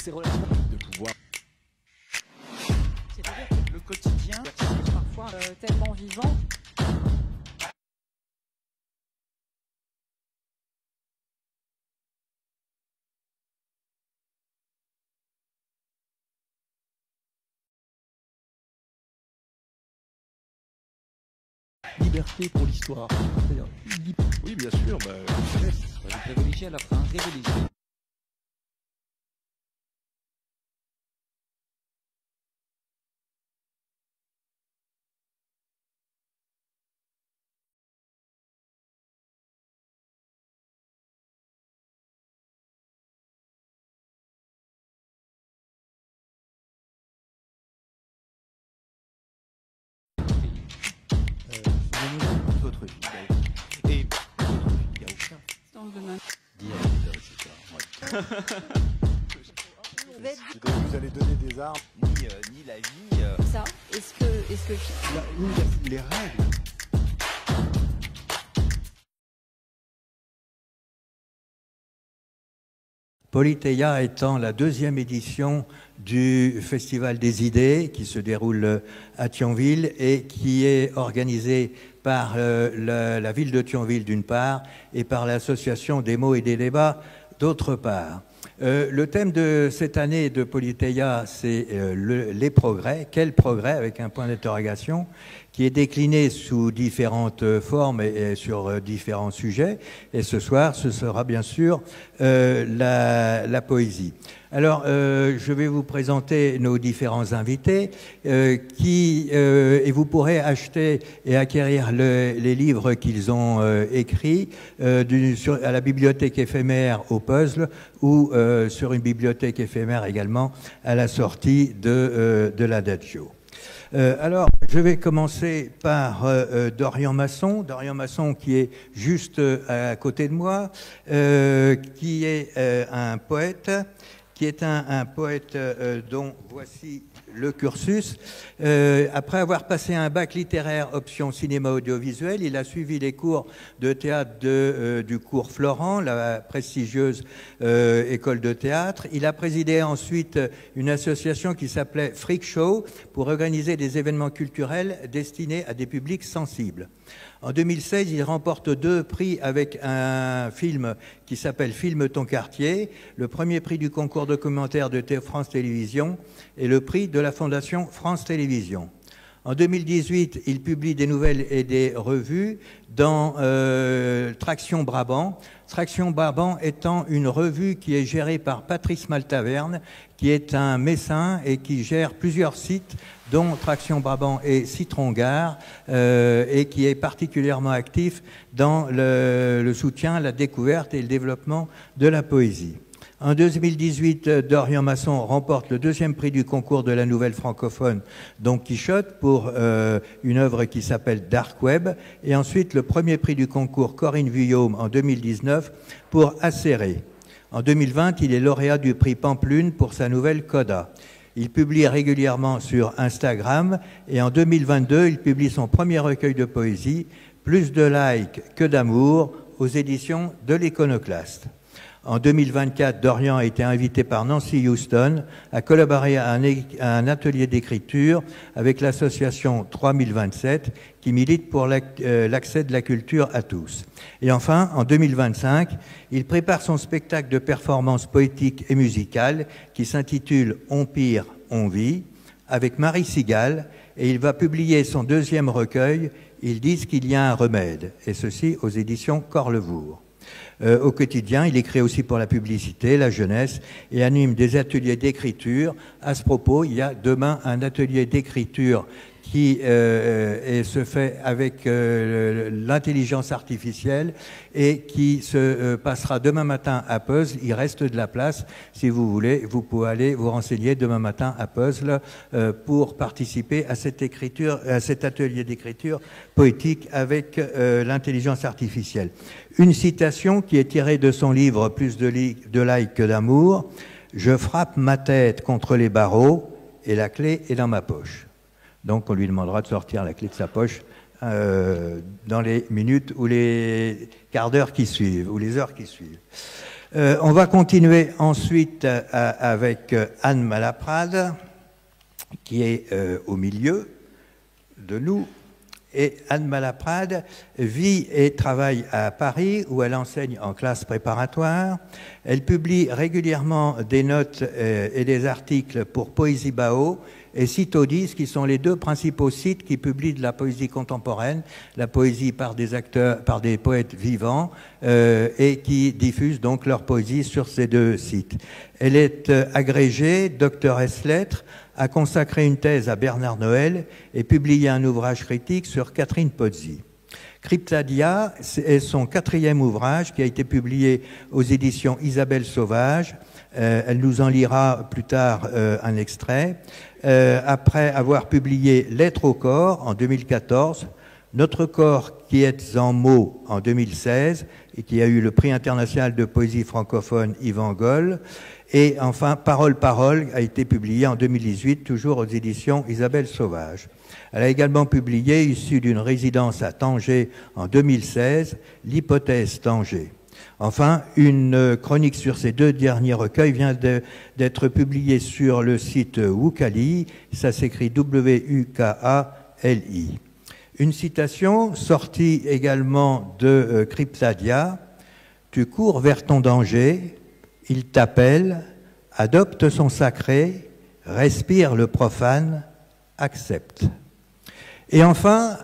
C'est relativement de pouvoir. C'est-à-dire que le quotidien est parfois tellement vivant. Liberté pour l'histoire. Oui, bien sûr. Vous privilégiez à la fin révélation. Votre vie. Et votre vie, il n'y a aucun. Dans le domaine. Vous allez donner des armes. Ni la vie. Ça, est-ce que Les règles. Politeia étant la deuxième édition du Festival des idées qui se déroule à Thionville et qui est organisé par la ville de Thionville d'une part et par l'association des mots et des débats d'autre part. Le thème de cette année de Politeia, c'est les progrès. Quels progrès avec un point d'interrogation qui est décliné sous différentes formes et sur différents sujets. Et ce soir, ce sera bien sûr la poésie. Alors, je vais vous présenter nos différents invités et vous pourrez acheter et acquérir les livres qu'ils ont écrits à la bibliothèque éphémère au Puzzle ou sur une bibliothèque éphémère également à la sortie de l'Adagio. Alors, je vais commencer par Dorian Masson. Dorian Masson qui est juste à côté de moi, qui est un poète, dont voici le cursus. Après avoir passé un bac littéraire option cinéma audiovisuel, il a suivi les cours de théâtre du cours Florent, la prestigieuse école de théâtre. Il a présidé ensuite une association qui s'appelait Freak Show pour organiser des événements culturels destinés à des publics sensibles. En 2016, il remporte 2 prix avec un film qui s'appelle Filme ton quartier, le premier prix du concours documentaire de France Télévisions et le prix de la Fondation France Télévisions. En 2018, il publie des nouvelles et des revues dans Traction Brabant. Traction Brabant étant une revue qui est gérée par Patrice Maltaverne, qui est un mécène et qui gère plusieurs sites, dont Traction Brabant et Citron Gare, et qui est particulièrement actif dans le soutien, la découverte et le développement de la poésie. En 2018, Dorian Masson remporte le 2e prix du concours de la nouvelle francophone Don Quichotte pour une œuvre qui s'appelle Dark Web, et ensuite le 1er prix du concours Corinne Vuillaume en 2019 pour Acéré. En 2020, il est lauréat du prix Pamplune pour sa nouvelle Coda. Il publie régulièrement sur Instagram et en 2022, il publie son premier recueil de poésie, Plus de likes que d'amour, aux éditions de l'Iconoclaste. En 2024, Dorian a été invité par Nancy Houston à collaborer à un atelier d'écriture avec l'association 3027 qui milite pour l'accès de la culture à tous. Et enfin, en 2025, il prépare son spectacle de performance poétique et musicale qui s'intitule On pire, on vit avec Marie Sigal et il va publier son 2e recueil, Ils disent qu'il y a un remède, et ceci aux éditions Corlevour. Au quotidien, il écrit aussi pour la publicité, la jeunesse et anime des ateliers d'écriture. À ce propos, il y a demain un atelier d'écriture qui se fait avec l'intelligence artificielle et qui se passera demain matin à Puzzle. Il reste de la place. Si vous voulez, vous pouvez aller vous renseigner demain matin à Puzzle pour participer à cette écriture, à cet atelier d'écriture poétique avec l'intelligence artificielle. Une citation qui est tirée de son livre Plus de likes que d'amour. Je frappe ma tête contre les barreaux et la clé est dans ma poche. Donc on lui demandera de sortir la clé de sa poche dans les minutes ou les quarts d'heure qui suivent, ou les heures qui suivent. On va continuer ensuite avec Anne Malaprade, qui est au milieu de nous. Et Anne Malaprade vit et travaille à Paris, où elle enseigne en classe préparatoire. Elle publie régulièrement des notes et des articles pour Poésie Bao et Citodis, qui sont les deux principaux sites qui publient de la poésie contemporaine, la poésie par des acteurs, par des poètes vivants, et qui diffusent donc leur poésie sur ces deux sites. Elle est agrégée, doctoresse lettres, a consacré une thèse à Bernard Noël et publié un ouvrage critique sur Catherine Pozzi. Cryptadia est son 4e ouvrage qui a été publié aux éditions Isabelle Sauvage. Elle nous en lira plus tard un extrait. Après avoir publié Lettres au corps en 2014, Notre corps qui est en mots en 2016 et qui a eu le prix international de poésie francophone Yvan Goll. Et enfin, Parole, Parole a été publié en 2018, toujours aux éditions Isabelle Sauvage. Elle a également publié, issue d'une résidence à Tanger en 2016, L'hypothèse Tanger. Enfin, une chronique sur ces deux derniers recueils vient d'être publiée sur le site Wukali, ça s'écrit W-U-K-A-L-I. Une citation sortie également de Cryptadia, « Tu cours vers ton danger, il t'appelle, adopte son sacré, respire le profane, accepte. » Et enfin,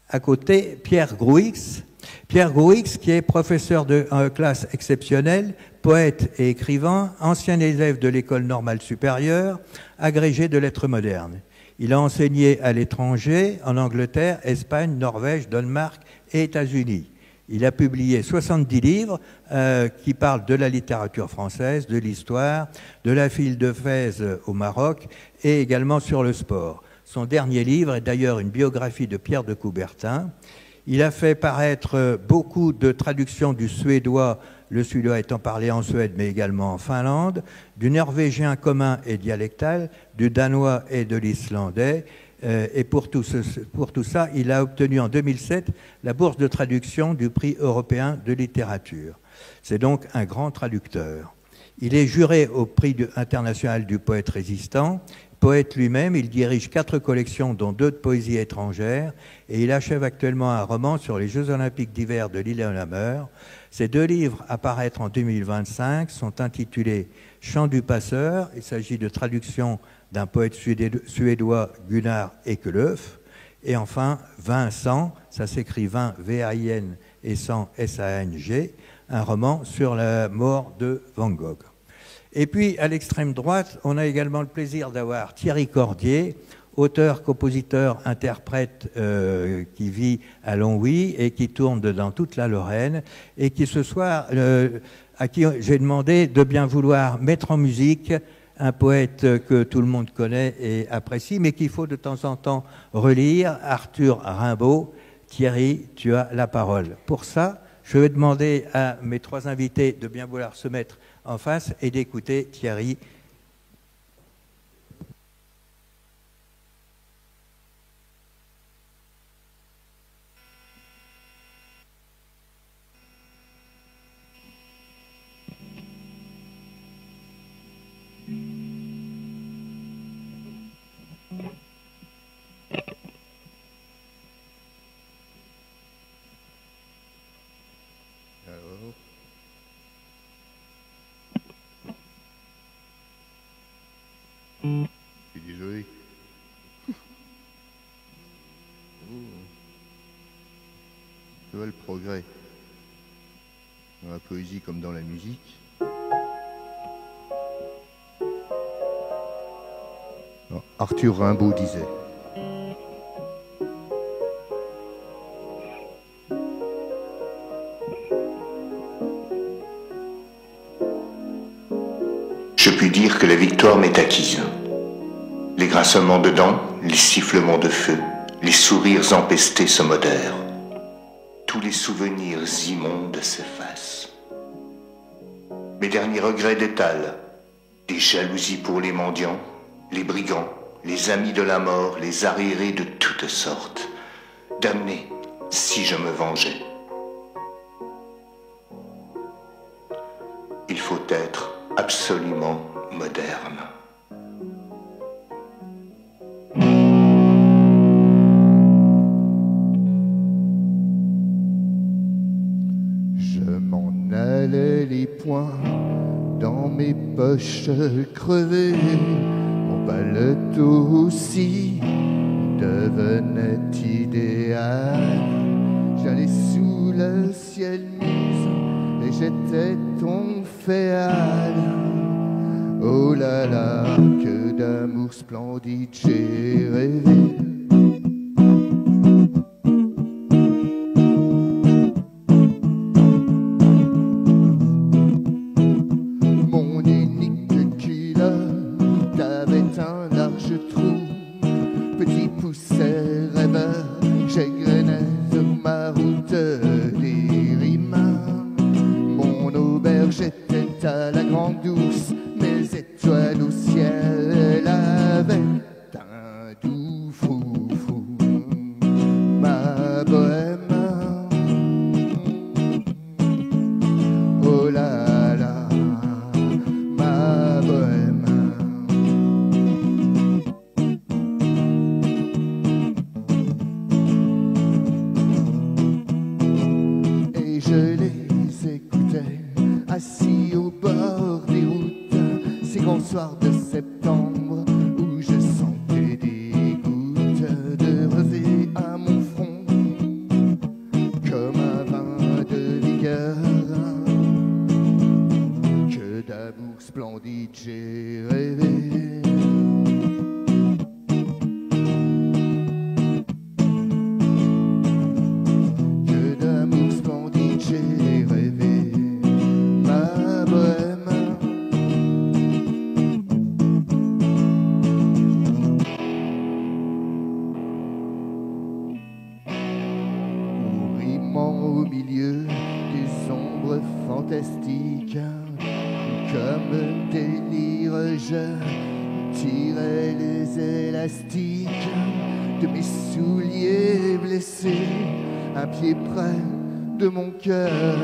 à côté, Pierre Grouix. Pierre Grouix, qui est professeur de classe exceptionnelle, poète et écrivain, ancien élève de l'École normale supérieure, agrégé de lettres modernes. Il a enseigné à l'étranger, en Angleterre, Espagne, Norvège, Danemark et États-Unis. Il a publié 70 livres qui parlent de la littérature française, de l'histoire, de la file de Fès au Maroc et également sur le sport. Son dernier livre est d'ailleurs une biographie de Pierre de Coubertin. Il a fait paraître beaucoup de traductions du suédois, le suédois étant parlé en Suède mais également en Finlande, du norvégien commun et dialectal, du danois et de l'islandais. Et pour tout ça, il a obtenu en 2007 la bourse de traduction du prix européen de littérature. C'est donc un grand traducteur. Il est juré au prix international du poète résistant. Poète lui-même, il dirige 4 collections, dont 2 de poésie étrangère, et il achève actuellement un roman sur les Jeux olympiques d'hiver de Lillehammer. Ces 2 livres, à paraître en 2025, sont intitulés « Chant du passeur », il s'agit de traduction d'un poète suédois, Gunnar Ekelöf, et enfin « Vincent », ça s'écrit 20, V-A-I-N, et 100, S-A-N-G, un roman sur la mort de Van Gogh. Et puis, à l'extrême droite, on a également le plaisir d'avoir Thierry Cordier, auteur, compositeur, interprète qui vit à Longwy et qui tourne dans toute la Lorraine, et qui ce soir, à qui j'ai demandé de bien vouloir mettre en musique un poète que tout le monde connaît et apprécie, mais qu'il faut de temps en temps relire, Arthur Rimbaud. Thierry, tu as la parole. Pour ça, je vais demander à mes 3 invités de bien vouloir se mettre en face et d'écouter Thierry. Je suis désolé. Tu vois le progrès dans la poésie comme dans la musique. Non, Arthur Rimbaud disait: je puis dire que la victoire m'est acquise. Les grincements de dents, les sifflements de feu, les sourires empestés se modèrent. Tous les souvenirs immondes s'effacent. Mes derniers regrets détalent, des jalousies pour les mendiants, les brigands, les amis de la mort, les arriérés de toutes sortes. Damnés, si je me vengeais. Il faut être absolument moderne. Je m'en allais les poings dans mes poches crevées. Mon paletot aussi devenait idéal. J'allais sous le ciel mise et j'étais ton féal. Oh là là, que d'amour splendide j'ai rêvé. Mon unique culotte avait un large trou. Petit pousset rêveur, j'égrenais sur ma route des rimes. Mon auberge était à la grande douce, mes étoiles au ciel avaient un doux fou-fou. Ma bohème, oh là là, ma bohème. Et je les écoutais assis au bord des routes, ces grands soirs de septembre où je sentais des gouttes de rosée à mon front, comme un vin de vigueur. Que d'amour splendide j'ai rêvé. Que d'amour splendide j'ai rêvé. Ma bohème. Rimant au milieu des ombres fantastiques, comme délire je tirais les élastiques de mes souliers blessés, un pied près de mon cœur.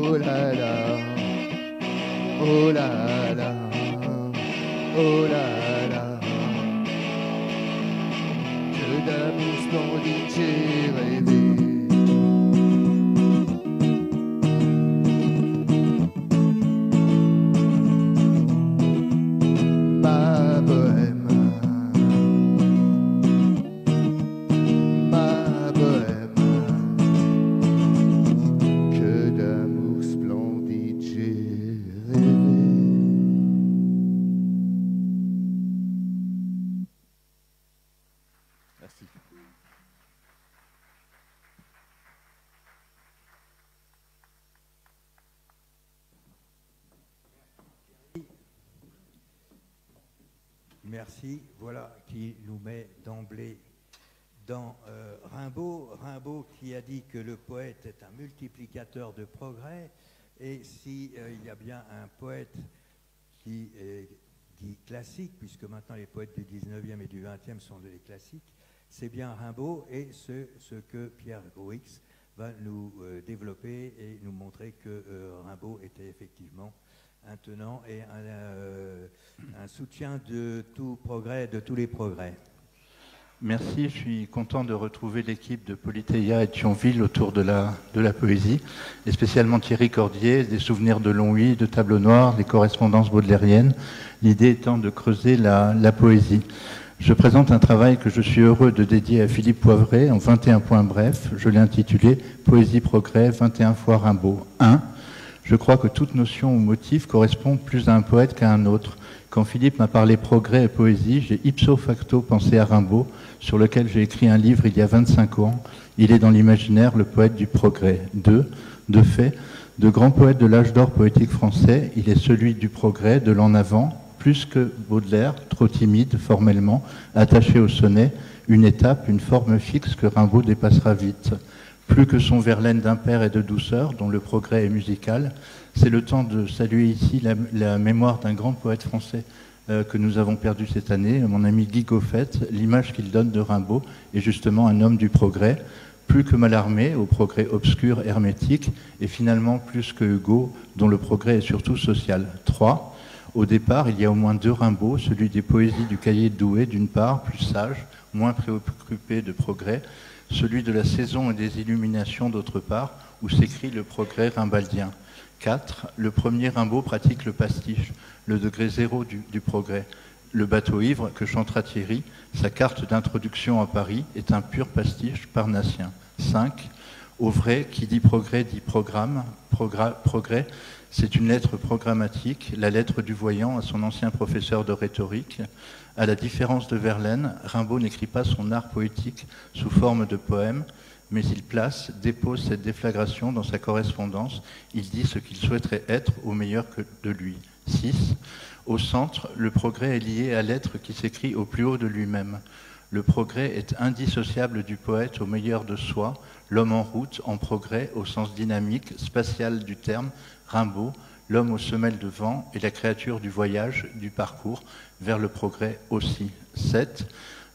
Oh là là, oh là là, oh là là, que d'amour splendide j'ai rêvé. Ma bohème, ma bohème, que d'amour splendide j'ai rêvé. Merci. Merci. Voilà qui nous met d'emblée dans Rimbaud. Rimbaud qui a dit que le poète est un multiplicateur de progrès. Et s'il y a bien un poète qui est dit classique, puisque maintenant les poètes du 19e et du 20e sont des classiques, c'est bien Rimbaud, et ce que Pierre Grouix va nous développer et nous montrer que Rimbaud était effectivement un tenant et un soutien de tout progrès, de tous les progrès. Merci, je suis content de retrouver l'équipe de Polythéia et Thionville autour de la poésie, et spécialement Thierry Cordier, des souvenirs de Longwy, de Tableau Noir, des correspondances baudelairiennes, l'idée étant de creuser la poésie. Je présente un travail que je suis heureux de dédier à Philippe Poivret en 21 points brefs. Je l'ai intitulé « Poésie progrès, 21 fois Rimbaud 1 ». Je crois que toute notion ou motif correspond plus à un poète qu'à un autre. Quand Philippe m'a parlé progrès et poésie, j'ai ipso facto pensé à Rimbaud, sur lequel j'ai écrit un livre il y a 25 ans. Il est dans l'imaginaire le poète du progrès. 2. De fait, de grands poètes de l'âge d'or poétique français, il est celui du progrès, de l'en avant, plus que Baudelaire, trop timide formellement, attaché au sonnet, une étape, une forme fixe que Rimbaud dépassera vite. Plus que son Verlaine d'impair et de douceur, dont le progrès est musical, c'est le temps de saluer ici la mémoire d'un grand poète français que nous avons perdu cette année, mon ami Guy Goffette. L'image qu'il donne de Rimbaud est justement un homme du progrès, plus que Mallarmé, au progrès obscur, hermétique, et finalement plus que Hugo, dont le progrès est surtout social. 3. Au départ, il y a au moins 2 Rimbaud, celui des poésies du cahier de Douai, d'une part, plus sage, moins préoccupé de progrès, celui de la saison et des illuminations, d'autre part, où s'écrit le progrès rimbaldien. 4. Le premier Rimbaud pratique le pastiche, le degré zéro du progrès. Le bateau ivre que chantera Thierry, sa carte d'introduction à Paris, est un pur pastiche parnassien. 5. Au vrai, qui dit progrès dit programme. Progrès, c'est une lettre programmatique, la lettre du voyant à son ancien professeur de rhétorique. À la différence de Verlaine, Rimbaud n'écrit pas son art poétique sous forme de poème, mais il dépose cette déflagration dans sa correspondance. Il dit ce qu'il souhaiterait être au meilleur que de lui. 6. Au centre, le progrès est lié à l'être qui s'écrit au plus haut de lui-même. Le progrès est indissociable du poète au meilleur de soi, l'homme en route, en progrès, au sens dynamique, spatial du terme, Rimbaud, l'homme aux semelles de vent et la créature du voyage, du parcours, vers le progrès aussi. 7.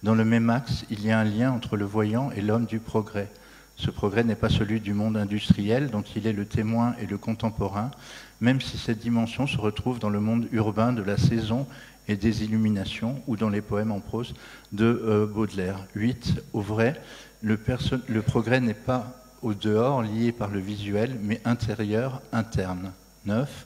Dans le même axe, il y a un lien entre le voyant et l'homme du progrès. Ce progrès n'est pas celui du monde industriel, dont il est le témoin et le contemporain, même si cette dimension se retrouve dans le monde urbain de la saison et des illuminations, ou dans les poèmes en prose de Baudelaire. 8. Au vrai, le progrès n'est pas au dehors, lié par le visuel, mais intérieur, interne. 9.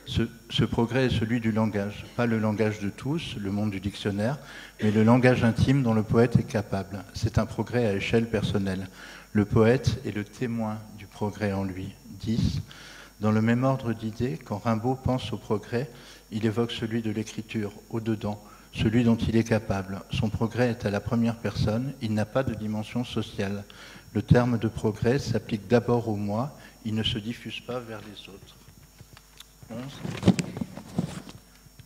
Ce progrès est celui du langage, pas le langage de tous, le monde du dictionnaire, mais le langage intime dont le poète est capable. C'est un progrès à échelle personnelle. Le poète est le témoin du progrès en lui. 10. Dans le même ordre d'idées, quand Rimbaud pense au progrès, il évoque celui de l'écriture, au-dedans, celui dont il est capable. Son progrès est à la première personne, il n'a pas de dimension sociale. Le terme de progrès s'applique d'abord au moi, il ne se diffuse pas vers les autres. 11.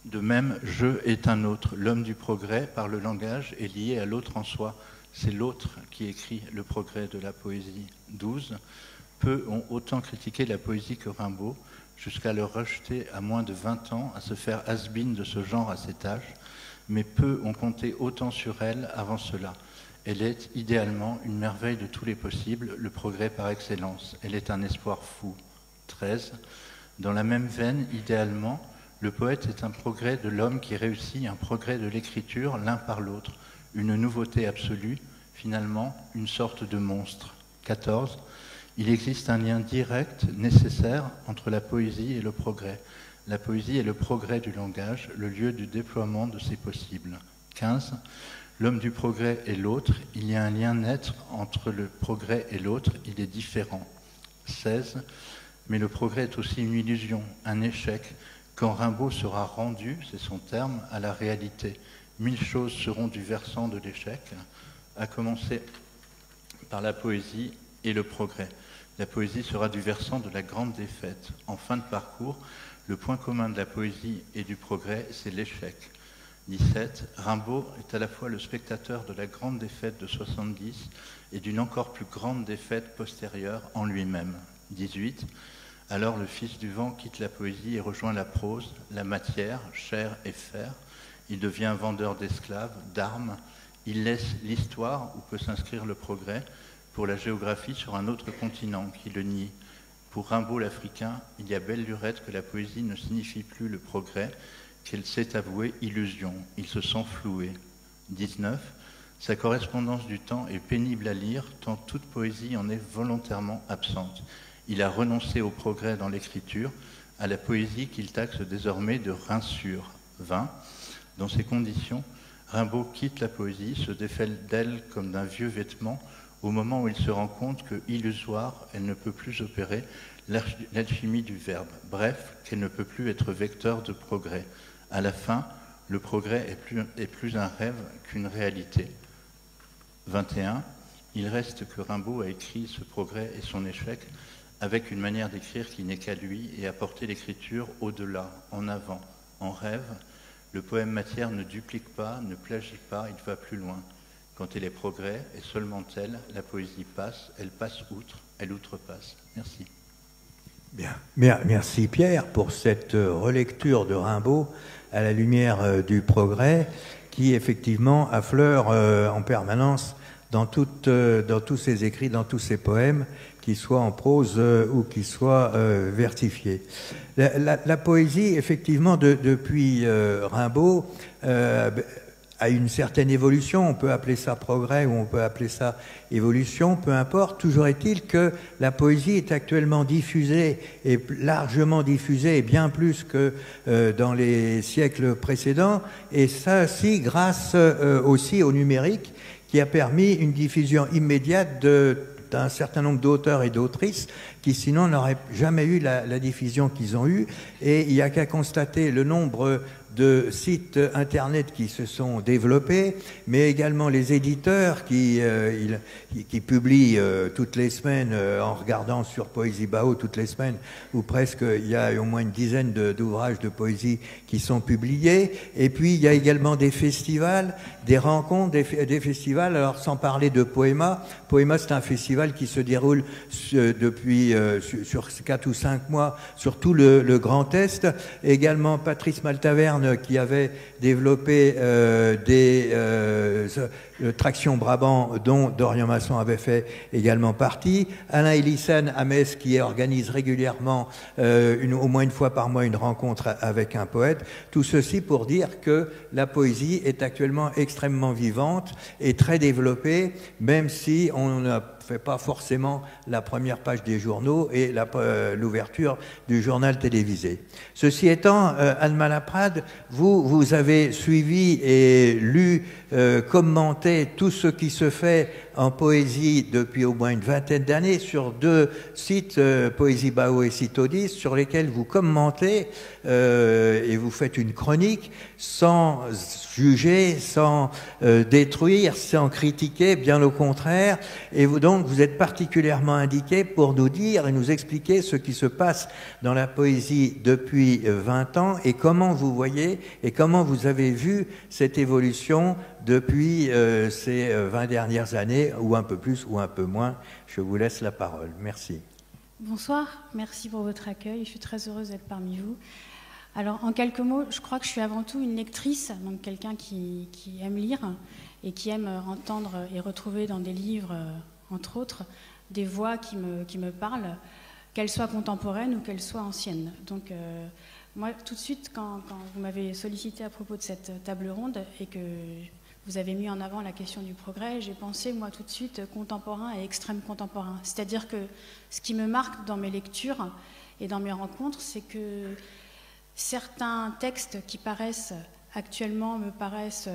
De même, je est un autre. L'homme du progrès, par le langage, est lié à l'autre en soi. C'est l'autre qui écrit le progrès de la poésie. 12. Peu ont autant critiqué la poésie que Rimbaud, jusqu'à le rejeter à moins de 20 ans, à se faire has-been de ce genre à cet âge, mais peu ont compté autant sur elle avant cela. Elle est idéalement une merveille de tous les possibles, le progrès par excellence. Elle est un espoir fou. 13. Dans la même veine, idéalement, le poète est un progrès de l'homme qui réussit, un progrès de l'écriture l'un par l'autre, une nouveauté absolue, finalement une sorte de monstre. 14. Il existe un lien direct, nécessaire, entre la poésie et le progrès. La poésie est le progrès du langage, le lieu du déploiement de ses possibles. 15. L'homme du progrès et l'autre, il y a un lien net entre le progrès et l'autre, il est différent. 16. Mais le progrès est aussi une illusion, un échec. Quand Rimbaud sera rendu, c'est son terme, à la réalité, 1000 choses seront du versant de l'échec, à commencer par la poésie et le progrès. La poésie sera du versant de la grande défaite. En fin de parcours, le point commun de la poésie et du progrès, c'est l'échec. 17. Rimbaud est à la fois le spectateur de la grande défaite de 70 et d'une encore plus grande défaite postérieure en lui-même. 18. Alors le fils du vent quitte la poésie et rejoint la prose, la matière, chair et fer. Il devient vendeur d'esclaves, d'armes. Il laisse l'histoire où peut s'inscrire le progrès pour la géographie sur un autre continent qui le nie. Pour Rimbaud l'Africain, il y a belle lurette que la poésie ne signifie plus le progrès, qu'elle s'est avouée illusion. Il se sent floué. 19. Sa correspondance du temps est pénible à lire, tant toute poésie en est volontairement absente. Il a renoncé au progrès dans l'écriture, à la poésie qu'il taxe désormais de rinsure. 20. Dans ces conditions, Rimbaud quitte la poésie, se défait d'elle comme d'un vieux vêtement, au moment où il se rend compte que, illusoire, elle ne peut plus opérer l'alchimie du verbe, bref, qu'elle ne peut plus être vecteur de progrès. À la fin, le progrès est plus un rêve qu'une réalité. 21. Il reste que Rimbaud a écrit ce progrès et son échec avec une manière d'écrire qui n'est qu'à lui et a porté l'écriture au-delà, en avant, en rêve. Le poème matière ne duplique pas, ne plagie pas, il va plus loin. Quand elle est progrès, et seulement telle, la poésie passe, elle passe outre, elle outrepasse. Merci. Bien. Merci Pierre pour cette relecture de Rimbaud à la lumière du progrès qui effectivement affleure en permanence dans tous ses écrits, dans tous ses poèmes, qu'ils soient en prose ou qu'ils soient versifiés. La poésie, effectivement, depuis Rimbaud, a une certaine évolution, on peut appeler ça progrès ou on peut appeler ça évolution, peu importe. Toujours est-il que la poésie est actuellement diffusée, et largement diffusée, et bien plus que dans les siècles précédents, et ça aussi grâce aussi au numérique, qui a permis une diffusion immédiate d'un certain nombre d'auteurs et d'autrices qui sinon n'auraient jamais eu la diffusion qu'ils ont eue. Et il n'y a qu'à constater le nombre de sites internet qui se sont développés, mais également les éditeurs qui publient toutes les semaines, en regardant sur Poésie Bao toutes les semaines, ou presque, il y a au moins une dizaine d'ouvrages de poésie qui sont publiés. Et puis il y a également des festivals, des rencontres, des festivals, alors sans parler de Poéma. Poéma, c'est un festival qui se déroule depuis sur 4 ou 5 mois sur tout le Grand Est. Également Patrice Maltaverne qui avait développé Traction Brabant, dont Dorian Masson avait fait également partie. Alain Elissen à Metz qui organise régulièrement, au moins une fois par mois, une rencontre avec un poète. Tout ceci pour dire que la poésie est actuellement extrêmement vivante et très développée, même si on n'a fait pas forcément la première page des journaux et l'ouverture du journal télévisé. Ceci étant, Anne Malaprade, vous avez suivi et lu, commenté tout ce qui se fait en poésie depuis au moins une vingtaine d'années sur 2 sites, Poésie Bao et Citodis, sur lesquels vous commentez et vous faites une chronique sans juger, sans détruire, sans critiquer, bien au contraire. Et donc vous êtes particulièrement indiqué pour nous dire et nous expliquer ce qui se passe dans la poésie depuis 20 ans et comment vous voyez et comment vous avez vu cette évolution depuis ces 20 dernières années, ou un peu plus ou un peu moins. Je vous laisse la parole. Merci. Bonsoir, merci pour votre accueil. Je suis très heureuse d'être parmi vous. Alors, en quelques mots, je crois que je suis avant tout une lectrice, donc quelqu'un qui aime lire et qui aime entendre et retrouver dans des livres, entre autres, des voix qui me parlent, qu'elles soient contemporaines ou qu'elles soient anciennes. Donc, moi, tout de suite, quand vous m'avez sollicité à propos de cette table ronde et que vous avez mis en avant la question du progrès, j'ai pensé, moi, tout de suite, contemporain et extrême contemporain. C'est-à-dire que ce qui me marque dans mes lectures et dans mes rencontres, c'est que certains textes qui actuellement me paraissent,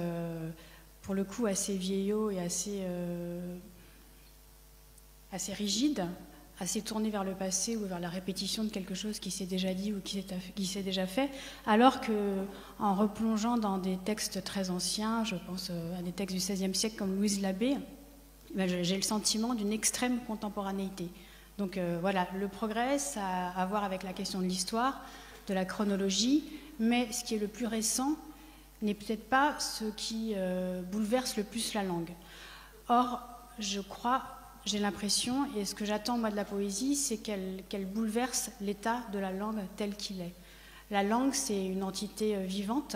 pour le coup, assez vieillots et assez rigides, assez tournés vers le passé ou vers la répétition de quelque chose qui s'est déjà dit ou qui s'est déjà fait, alors qu'en replongeant dans des textes très anciens, je pense à des textes du XVIe siècle comme Louise Labbé, j'ai le sentiment d'une extrême contemporanéité. Donc voilà, le progrès, ça a à voir avec la question de l'histoire, de la chronologie, mais ce qui est le plus récent n'est peut-être pas ce qui bouleverse le plus la langue. Or, j'ai l'impression, et ce que j'attends moi de la poésie, c'est qu'elle bouleverse l'état de la langue tel qu'il est. La langue, c'est une entité vivante,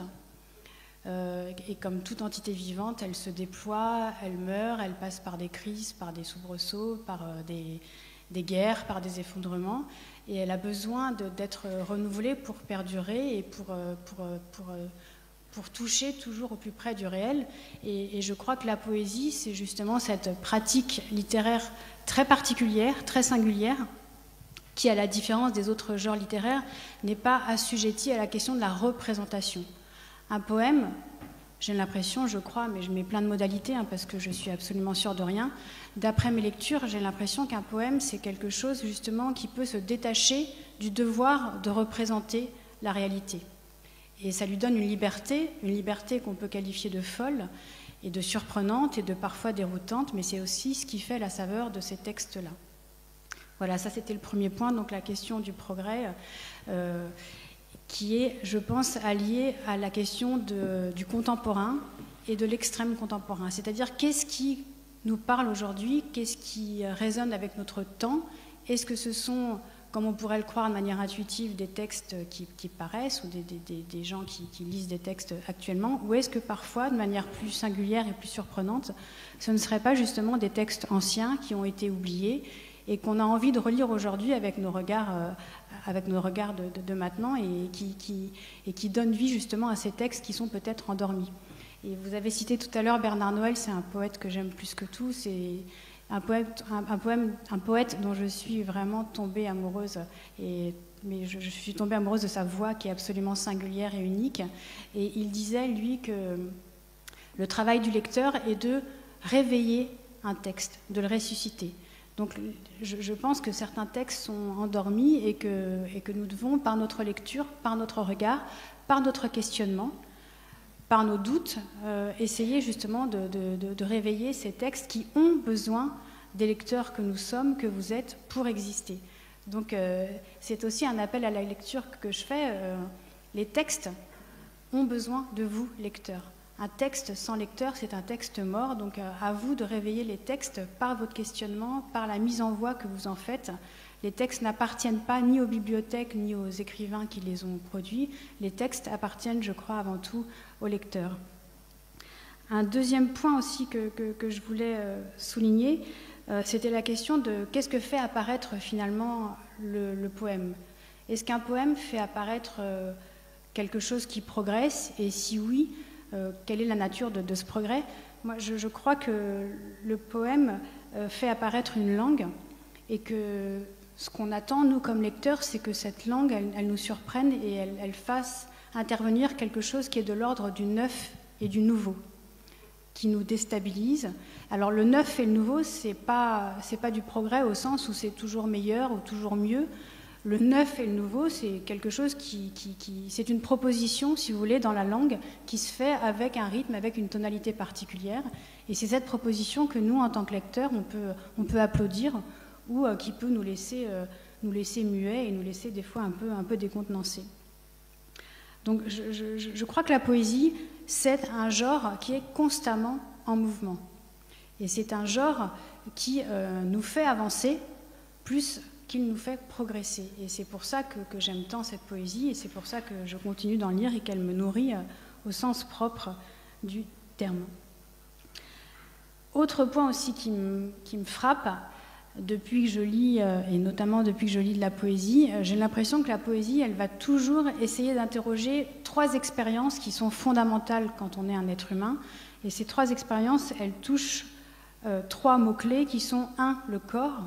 et comme toute entité vivante, elle se déploie, elle meurt, elle passe par des crises, par des soubresauts, par des guerres, par des effondrements, et elle a besoin d'être renouvelée pour perdurer et pour toucher toujours au plus près du réel. Et je crois que la poésie, c'est justement cette pratique littéraire très particulière, très singulière, qui, à la différence des autres genres littéraires, n'est pas assujettie à la question de la représentation. Un poème, j'ai l'impression, je crois, mais je mets plein de modalités, parce que je suis absolument sûre de rien, d'après mes lectures, j'ai l'impression qu'un poème, c'est quelque chose justement qui peut se détacher du devoir de représenter la réalité. Et ça lui donne une liberté qu'on peut qualifier de folle et de surprenante et de parfois déroutante, mais c'est aussi ce qui fait la saveur de ces textes-là. Voilà, ça c'était le premier point, donc la question du progrès, qui est, je pense, alliée à la question du contemporain et de l'extrême contemporain. C'est-à-dire qu'est-ce qui nous parle aujourd'hui, qu'est-ce qui résonne avec notre temps. Est-ce que ce sont, comme on pourrait le croire de manière intuitive, des textes qui paraissent ou des gens qui lisent des textes actuellement, ou est-ce que parfois, de manière plus singulière et plus surprenante, ce ne seraient pas justement des textes anciens qui ont été oubliés et qu'on a envie de relire aujourd'hui avec nos regards de maintenant et qui donnent vie justement à ces textes qui sont peut-être endormis. Et vous avez cité tout à l'heure Bernard Noël, c'est un poète que j'aime plus que tout, c'est un poète dont je suis vraiment tombée amoureuse, mais je suis tombée amoureuse de sa voix qui est absolument singulière et unique. Et il disait, lui, que le travail du lecteur est de réveiller un texte, de le ressusciter. Donc je pense que certains textes sont endormis et que nous devons, par notre lecture, par notre regard, par notre questionnement, par nos doutes, essayer justement de réveiller ces textes qui ont besoin des lecteurs que nous sommes, que vous êtes, pour exister. Donc c'est aussi un appel à la lecture que je fais. Les textes ont besoin de vous, lecteurs. Un texte sans lecteur, c'est un texte mort, donc à vous de réveiller les textes par votre questionnement, par la mise en voix que vous en faites. Les textes n'appartiennent pas ni aux bibliothèques ni aux écrivains qui les ont produits. Les textes appartiennent, je crois, avant tout aux lecteurs. Un deuxième point aussi que je voulais souligner, c'était la question de qu'est-ce que fait apparaître finalement le poème. Est-ce qu'un poème fait apparaître quelque chose qui progresse? Et si oui, quelle est la nature de ce progrès? Moi, je crois que le poème fait apparaître une langue et que ce qu'on attend, nous, comme lecteurs, c'est que cette langue, elle nous surprenne et elle fasse intervenir quelque chose qui est de l'ordre du neuf et du nouveau, qui nous déstabilise. Alors le neuf et le nouveau, c'est pas du progrès au sens où c'est toujours meilleur ou toujours mieux. Le neuf et le nouveau, c'est quelque chose c'est une proposition, si vous voulez, dans la langue, qui se fait avec un rythme, avec une tonalité particulière. Et c'est cette proposition que nous, en tant que lecteurs, on peut applaudir ou qui peut nous laisser muets et nous laisser des fois un peu décontenancés. Donc je crois que la poésie, c'est un genre qui est constamment en mouvement. Et c'est un genre qui nous fait avancer plus qu'il nous fait progresser. Et c'est pour ça que j'aime tant cette poésie, et c'est pour ça que je continue d'en lire et qu'elle me nourrit au sens propre du terme. Autre point aussi qui me frappe, depuis que je lis, et notamment depuis que je lis de la poésie, j'ai l'impression que la poésie, elle va toujours essayer d'interroger 3 expériences qui sont fondamentales quand on est un être humain. Et ces 3 expériences, elles touchent 3 mots-clés qui sont 1, le corps,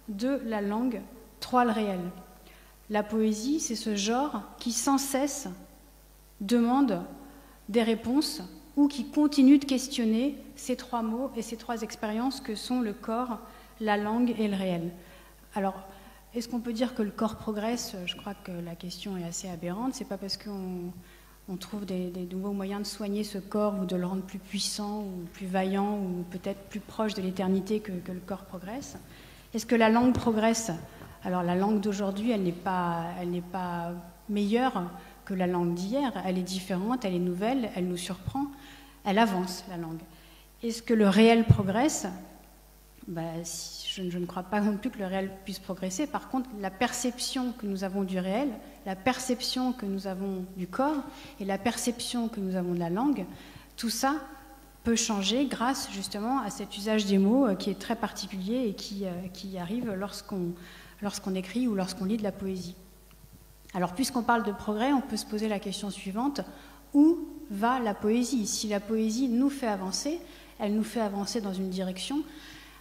2, la langue, 3, le réel. La poésie, c'est ce genre qui sans cesse demande des réponses ou qui continue de questionner ces 3 mots et ces 3 expériences que sont le corps, la langue et le réel. Alors, est-ce qu'on peut dire que le corps progresse? Je crois que la question est assez aberrante. C'est pas parce qu'on trouve des nouveaux moyens de soigner ce corps ou de le rendre plus puissant ou plus vaillant ou peut-être plus proche de l'éternité que le corps progresse. Est-ce que la langue progresse? Alors la langue d'aujourd'hui, elle n'est pas meilleure que la langue d'hier. Elle est différente, elle est nouvelle, elle nous surprend. Elle avance, la langue. Est-ce que le réel progresse? Je ne crois pas non plus que le réel puisse progresser. Par contre, la perception que nous avons du réel, la perception que nous avons du corps et la perception que nous avons de la langue, tout ça peut changer grâce justement à cet usage des mots qui est très particulier et qui arrive lorsqu'on écrit ou lorsqu'on lit de la poésie. Alors, puisqu'on parle de progrès, on peut se poser la question suivante: où va la poésie? Si la poésie nous fait avancer, elle nous fait avancer dans une direction.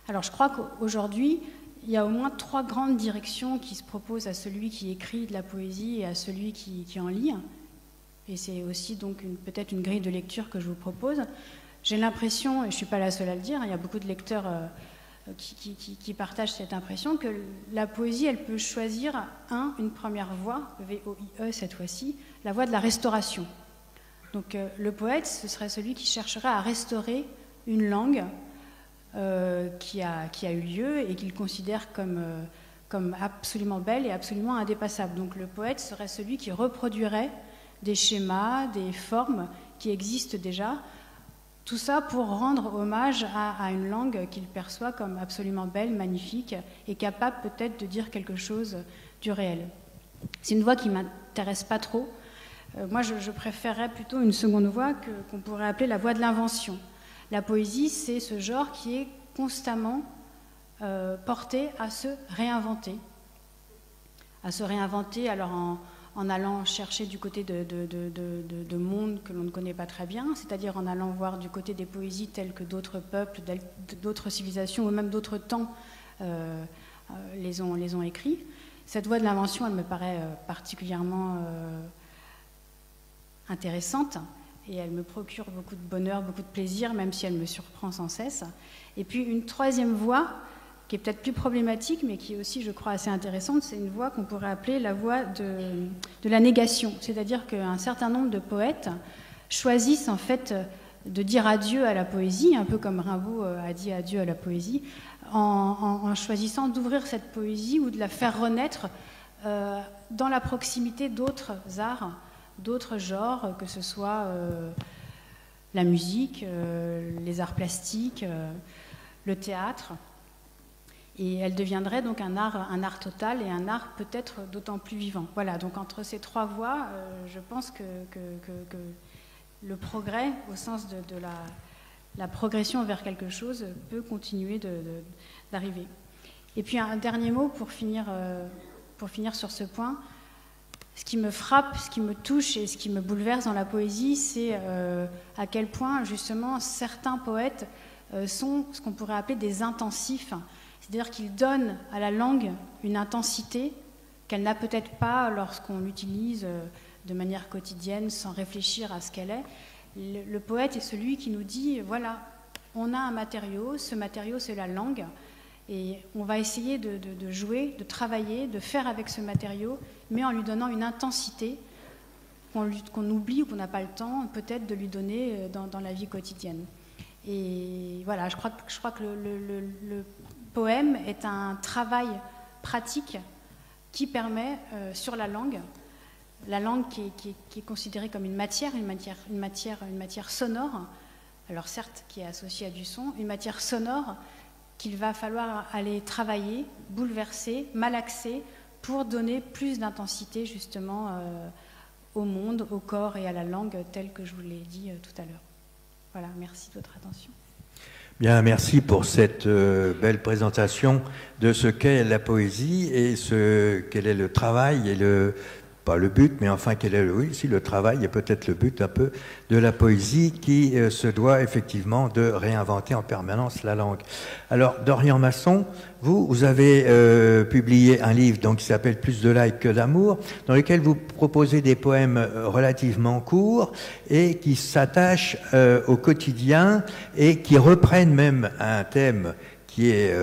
Alors je crois qu'aujourd'hui, il y a au moins 3 grandes directions qui se proposent à celui qui écrit de la poésie et à celui qui en lit. Et c'est aussi donc peut-être une grille de lecture que je vous propose. J'ai l'impression, et je ne suis pas la seule à le dire, il y a beaucoup de lecteurs qui partagent cette impression, que la poésie, elle peut choisir une première voie, V-O-I-E cette fois-ci, la voie de la restauration. Donc le poète, ce serait celui qui chercherait à restaurer une langue qui a eu lieu et qu'il considère comme absolument belle et absolument indépassable. Donc le poète serait celui qui reproduirait des schémas, des formes qui existent déjà, Tout ça pour rendre hommage à une langue qu'il perçoit comme absolument belle, magnifique, et capable peut-être de dire quelque chose du réel. C'est une voix qui ne m'intéresse pas trop. Moi, je préférerais plutôt une seconde voix qu'on pourrait appeler la voix de l'invention. La poésie, c'est ce genre qui est constamment porté à se réinventer. Alors en allant chercher du côté de mondes que l'on ne connaît pas très bien, c'est-à-dire en allant voir du côté des poésies telles que d'autres peuples, d'autres civilisations ou même d'autres temps les ont écrits. Cette voie de l'invention, elle me paraît particulièrement intéressante et elle me procure beaucoup de bonheur, beaucoup de plaisir, même si elle me surprend sans cesse. Et puis une troisième voie, qui est peut-être plus problématique, mais qui est aussi, je crois, assez intéressante, c'est une voie qu'on pourrait appeler la voie de la négation. C'est-à-dire qu'un certain nombre de poètes choisissent en fait de dire adieu à la poésie, un peu comme Rimbaud a dit adieu à la poésie, en choisissant d'ouvrir cette poésie ou de la faire renaître dans la proximité d'autres arts, d'autres genres, que ce soit la musique, les arts plastiques, le théâtre. Et elle deviendrait donc un art total et un art peut-être d'autant plus vivant. Voilà, donc entre ces trois voies, je pense que le progrès, au sens de la progression vers quelque chose, peut continuer d'arriver. Et puis un dernier mot pour finir sur ce point. Ce qui me frappe, ce qui me touche et ce qui me bouleverse dans la poésie, c'est à quel point justement certains poètes sont ce qu'on pourrait appeler des intensifs. C'est-à-dire qu'ils donnent à la langue une intensité qu'elle n'a peut-être pas lorsqu'on l'utilise de manière quotidienne sans réfléchir à ce qu'elle est. Le poète est celui qui nous dit, voilà, on a un matériau, ce matériau c'est la langue, et on va essayer de jouer, de travailler, de faire avec ce matériau, mais en lui donnant une intensité qu'on oublie ou qu'on n'a pas le temps peut-être de lui donner dans la vie quotidienne. Et voilà, je crois que le poème est un travail pratique qui permet sur la langue qui est considérée comme une matière sonore, alors certes qui est associée à du son, une matière sonore qu'il va falloir aller travailler, bouleverser, malaxer pour donner plus d'intensité justement au monde, au corps et à la langue tel que je vous l'ai dit tout à l'heure. Voilà, merci de votre attention. Bien, merci pour cette belle présentation de ce qu'est la poésie et quel est le travail et pas le but, mais enfin quel est le travail et peut-être le but un peu de la poésie qui se doit effectivement de réinventer en permanence la langue. Alors, Dorian Masson, vous avez publié un livre donc, qui s'appelle « Plus de like que d'amour », dans lequel vous proposez des poèmes relativement courts et qui s'attachent au quotidien et qui reprennent même un thème qui est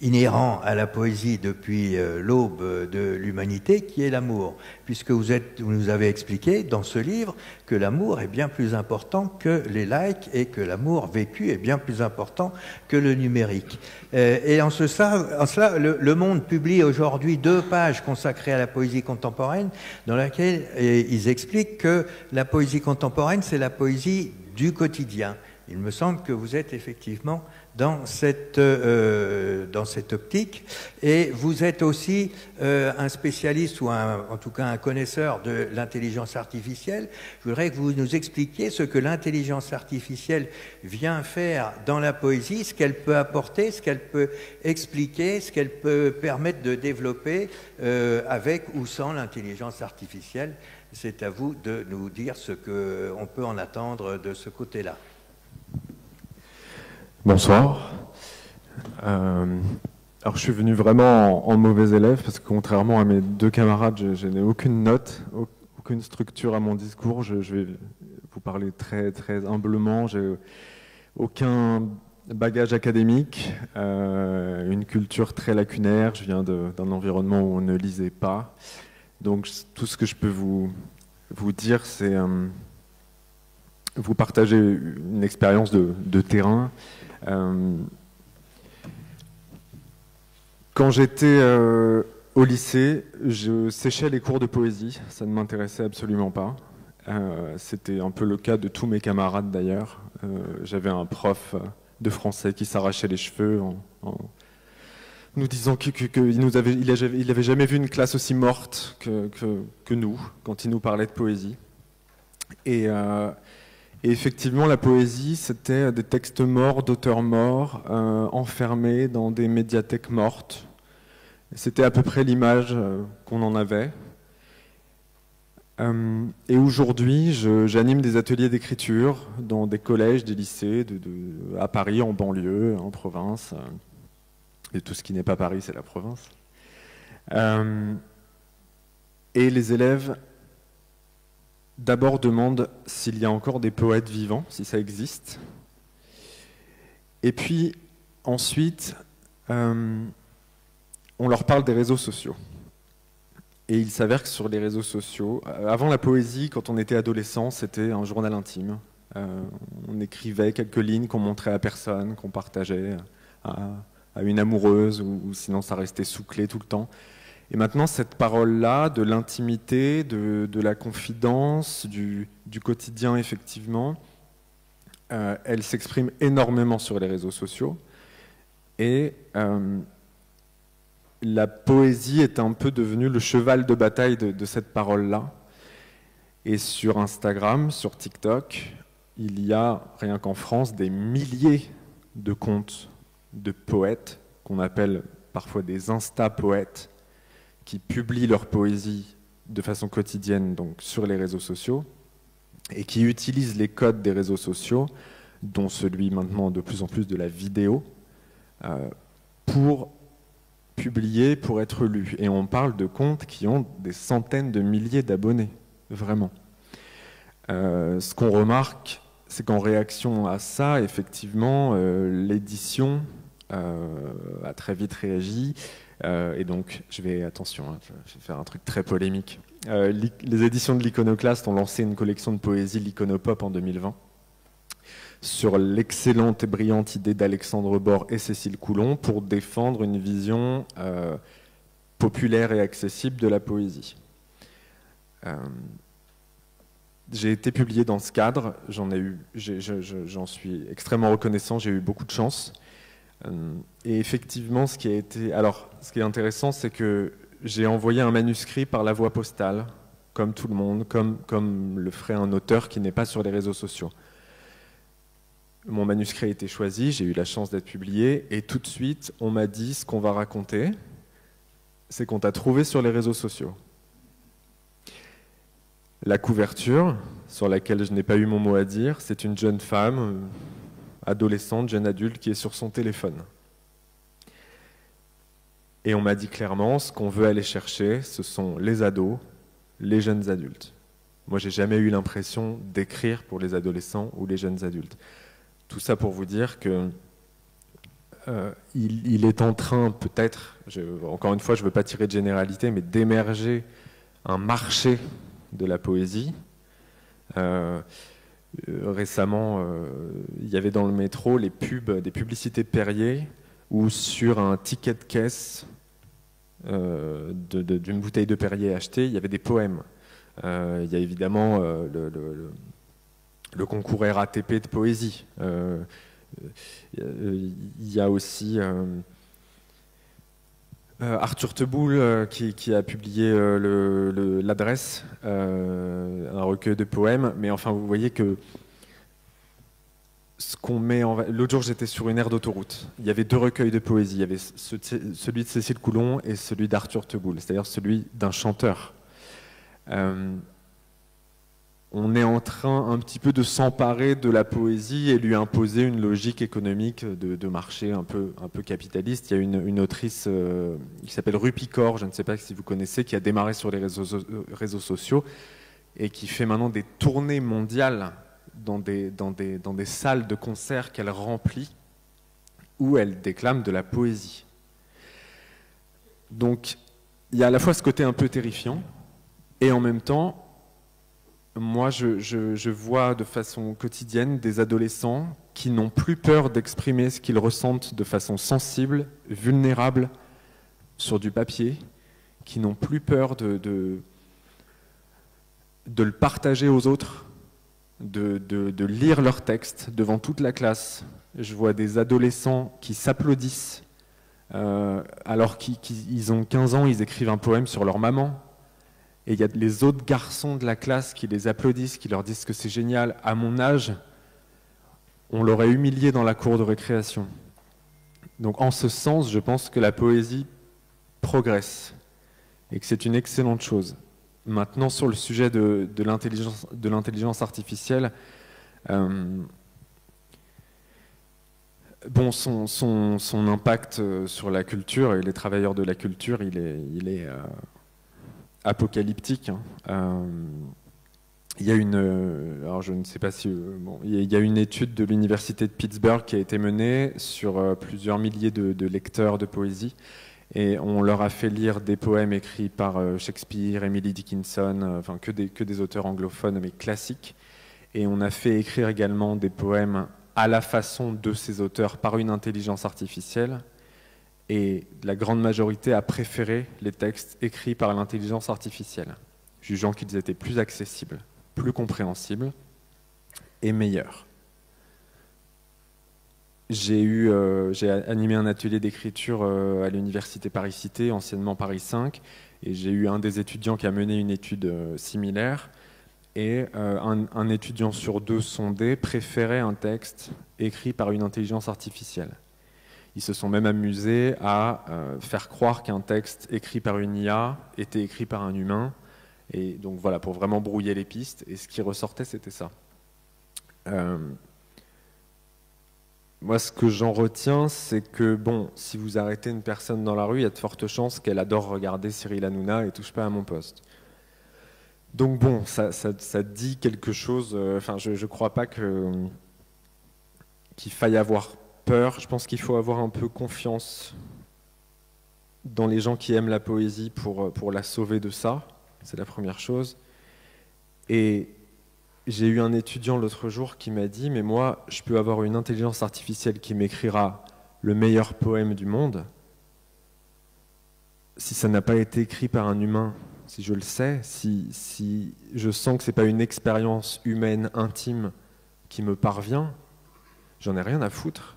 inhérent à la poésie depuis l'aube de l'humanité, qui est l'amour, puisque vous nous avez expliqué dans ce livre que l'amour est bien plus important que les likes et que l'amour vécu est bien plus important que le numérique. Et en cela, le Monde publie aujourd'hui 2 pages consacrées à la poésie contemporaine, dans laquelle ils expliquent que la poésie contemporaine, c'est la poésie du quotidien. Il me semble que vous êtes effectivement dans cette optique, et vous êtes aussi un spécialiste ou en tout cas un connaisseur de l'intelligence artificielle. Je voudrais que vous nous expliquiez ce que l'intelligence artificielle vient faire dans la poésie, ce qu'elle peut apporter, ce qu'elle peut expliquer, ce qu'elle peut permettre de développer avec ou sans l'intelligence artificielle. C'est à vous de nous dire ce qu'on peut en attendre de ce côté-là. Bonsoir. Alors je suis venu vraiment en mauvais élève parce que contrairement à mes 2 camarades, je n'ai aucune note, aucune structure à mon discours. Je vais vous parler très, très humblement. J'ai aucun bagage académique, une culture très lacunaire. Je viens d'un environnement où on ne lisait pas. Donc tout ce que je peux vous dire, c'est vous partager une expérience de terrain. Quand j'étais au lycée, je séchais les cours de poésie, ça ne m'intéressait absolument pas. C'était un peu le cas de tous mes camarades d'ailleurs. J'avais un prof de français qui s'arrachait les cheveux en nous disant qu'il avait jamais vu une classe aussi morte que nous, quand il nous parlait de poésie. Et effectivement, la poésie, c'était des textes morts, d'auteurs morts, enfermés dans des médiathèques mortes. C'était à peu près l'image qu'on en avait. Et aujourd'hui, j'anime des ateliers d'écriture dans des collèges, des lycées, à Paris, en banlieue, en province. Et tout ce qui n'est pas Paris, c'est la province. Et les élèves, d'abord, demandent s'il y a encore des poètes vivants, si ça existe. Et puis, ensuite, on leur parle des réseaux sociaux. Et il s'avère que sur les réseaux sociaux, avant la poésie, quand on était adolescent, c'était un journal intime. On écrivait quelques lignes qu'on montrait à personne, qu'on partageait à une amoureuse, ou sinon ça restait sous clé tout le temps. Et maintenant, cette parole-là, de l'intimité, de la confidence, du quotidien, effectivement, elle s'exprime énormément sur les réseaux sociaux. Et la poésie est un peu devenue le cheval de bataille de cette parole-là. Et sur Instagram, sur TikTok, il y a, rien qu'en France, des milliers de comptes de poètes, qu'on appelle parfois des insta-poètes, qui publient leur poésie de façon quotidienne, donc sur les réseaux sociaux, et qui utilisent les codes des réseaux sociaux, dont celui maintenant de plus en plus de la vidéo, pour publier, pour être lus. Et on parle de comptes qui ont des centaines de milliers d'abonnés, vraiment. Ce qu'on remarque, c'est qu'en réaction à ça, effectivement, l'édition a très vite réagi. Et donc, attention, je vais faire un truc très polémique. Les éditions de l'Iconoclaste ont lancé une collection de poésie, l'Iconopop, en 2020, sur l'excellente et brillante idée d'Alexandre Bord et Cécile Coulon pour défendre une vision populaire et accessible de la poésie. J'ai été publié dans ce cadre, j'en suis extrêmement reconnaissant, j'ai eu beaucoup de chance. Et effectivement, ce qui est intéressant, c'est que j'ai envoyé un manuscrit par la voie postale, comme tout le monde, comme le ferait un auteur qui n'est pas sur les réseaux sociaux. Mon manuscrit a été choisi, j'ai eu la chance d'être publié, et tout de suite, on m'a dit ce qu'on va raconter, c'est qu'on t'a trouvé sur les réseaux sociaux. La couverture, sur laquelle je n'ai pas eu mon mot à dire, c'est une jeune femme, adolescente, jeune adulte, qui est sur son téléphone. Et on m'a dit clairement, ce qu'on veut aller chercher, ce sont les ados, les jeunes adultes. Moi, j'ai jamais eu l'impression d'écrire pour les adolescents ou les jeunes adultes. Tout ça pour vous dire que il est en train, peut-être, encore une fois, je ne veux pas tirer de généralité, mais d'émerger un marché de la poésie. Récemment, il y avait dans le métro des publicités Perrier, où sur un ticket de caisse d'une bouteille de Perrier achetée, il y avait des poèmes. Il y a évidemment le concours RATP de poésie. Il y a aussi Arthur Teboul qui a publié l'adresse, un recueil de poèmes. Mais enfin, vous voyez que ce qu'on met en... L'autre jour, j'étais sur une aire d'autoroute. Il y avait deux recueils de poésie. Il y avait celui de Cécile Coulon et celui d'Arthur Teboul, c'est-à-dire celui d'un chanteur. On est en train un petit peu de s'emparer de la poésie et lui imposer une logique économique de marché un peu capitaliste. Il y a une autrice qui s'appelle Rupi Kaur, je ne sais pas si vous connaissez, qui a démarré sur les réseaux sociaux et qui fait maintenant des tournées mondiales dans des salles de concert qu'elle remplit, où elle déclame de la poésie. Donc, il y a à la fois ce côté un peu terrifiant, et en même temps, moi, je vois de façon quotidienne des adolescents qui n'ont plus peur d'exprimer ce qu'ils ressentent de façon sensible, vulnérable, sur du papier, qui n'ont plus peur de le partager aux autres, de lire leur texte devant toute la classe. Je vois des adolescents qui s'applaudissent alors qu'ils ont 15 ans, ils écrivent un poème sur leur maman. Et il y a les autres garçons de la classe qui les applaudissent, qui leur disent que c'est génial. À mon âge, on l'aurait humilié dans la cour de récréation. Donc en ce sens, je pense que la poésie progresse et que c'est une excellente chose. Maintenant, sur le sujet de l'intelligence artificielle, bon, son impact sur la culture et les travailleurs de la culture, il est apocalyptique. Il y a alors je ne sais pas si il y a une étude de l'université de Pittsburgh qui a été menée sur plusieurs milliers de lecteurs de poésie, et on leur a fait lire des poèmes écrits par Shakespeare, Emily Dickinson, enfin que des auteurs anglophones mais classiques, et on a fait écrire également des poèmes à la façon de ces auteurs par une intelligence artificielle. Et la grande majorité a préféré les textes écrits par l'intelligence artificielle, jugeant qu'ils étaient plus accessibles, plus compréhensibles et meilleurs. J'ai animé un atelier d'écriture à l'université Paris-Cité, anciennement Paris 5, et j'ai eu un des étudiants qui a mené une étude similaire, et un étudiant sur 2 sondés préférait un texte écrit par une intelligence artificielle. Ils se sont même amusés à faire croire qu'un texte écrit par une IA était écrit par un humain. Et donc voilà, pour vraiment brouiller les pistes. Et ce qui ressortait, c'était ça. Moi, ce que j'en retiens, c'est que, bon, si vous arrêtez une personne dans la rue, il y a de fortes chances qu'elle adore regarder Cyril Hanouna et touche pas à mon poste. Donc bon, ça dit quelque chose. Enfin, je ne crois pas qu'il faille avoir peur. Je pense qu'il faut avoir un peu confiance dans les gens qui aiment la poésie pour la sauver de ça. C'est la première chose. Et j'ai eu un étudiant l'autre jour qui m'a dit « Mais moi, je peux avoir une intelligence artificielle qui m'écrira le meilleur poème du monde. Si ça n'a pas été écrit par un humain, si je le sais, si je sens que ce n'est pas une expérience humaine, intime, qui me parvient, j'en ai rien à foutre.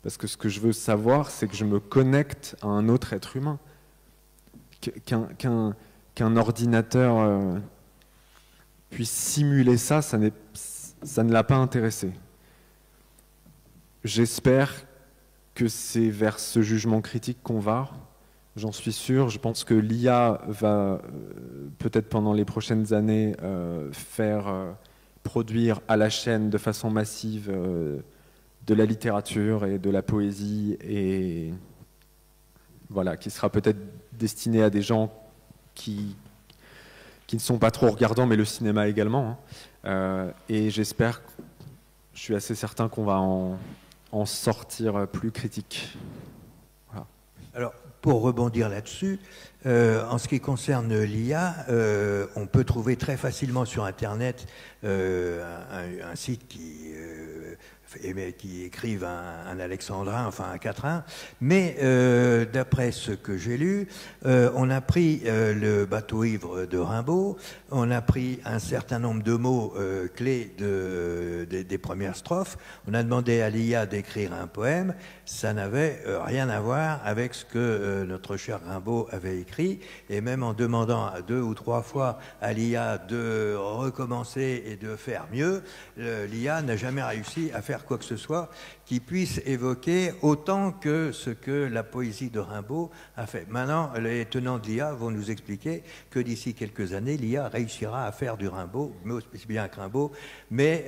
Parce que ce que je veux savoir, c'est que je me connecte à un autre être humain. Qu'un ordinateur puisse simuler ça, ça ne l'a pas intéressé. J'espère que c'est vers ce jugement critique qu'on va. J'en suis sûr. Je pense que l'IA va, peut-être pendant les prochaines années, faire produire à la chaîne de façon massive de la littérature et de la poésie, et voilà, qui sera peut-être destiné à des gens qui ne sont pas trop regardants, mais le cinéma également. Et j'espère, je suis assez certain qu'on va en sortir plus critique. Voilà. Alors, pour rebondir là-dessus, en ce qui concerne l'IA, on peut trouver très facilement sur Internet un site qui écrivent un alexandrin, enfin un quatrain, mais d'après ce que j'ai lu, on a pris le bateau ivre de Rimbaud, on a pris un certain nombre de mots clés des premières strophes, on a demandé à l'IA d'écrire un poème, ça n'avait rien à voir avec ce que notre cher Rimbaud avait écrit, et même en demandant 2 ou 3 fois à l'IA de recommencer et de faire mieux, l'IA n'a jamais réussi à faire quoi que ce soit qui puisse évoquer autant que ce que la poésie de Rimbaud a fait. Maintenant, les tenants de l'IA vont nous expliquer que d'ici quelques années, l'IA réussira à faire du Rimbaud, aussi bien que Rimbaud, mais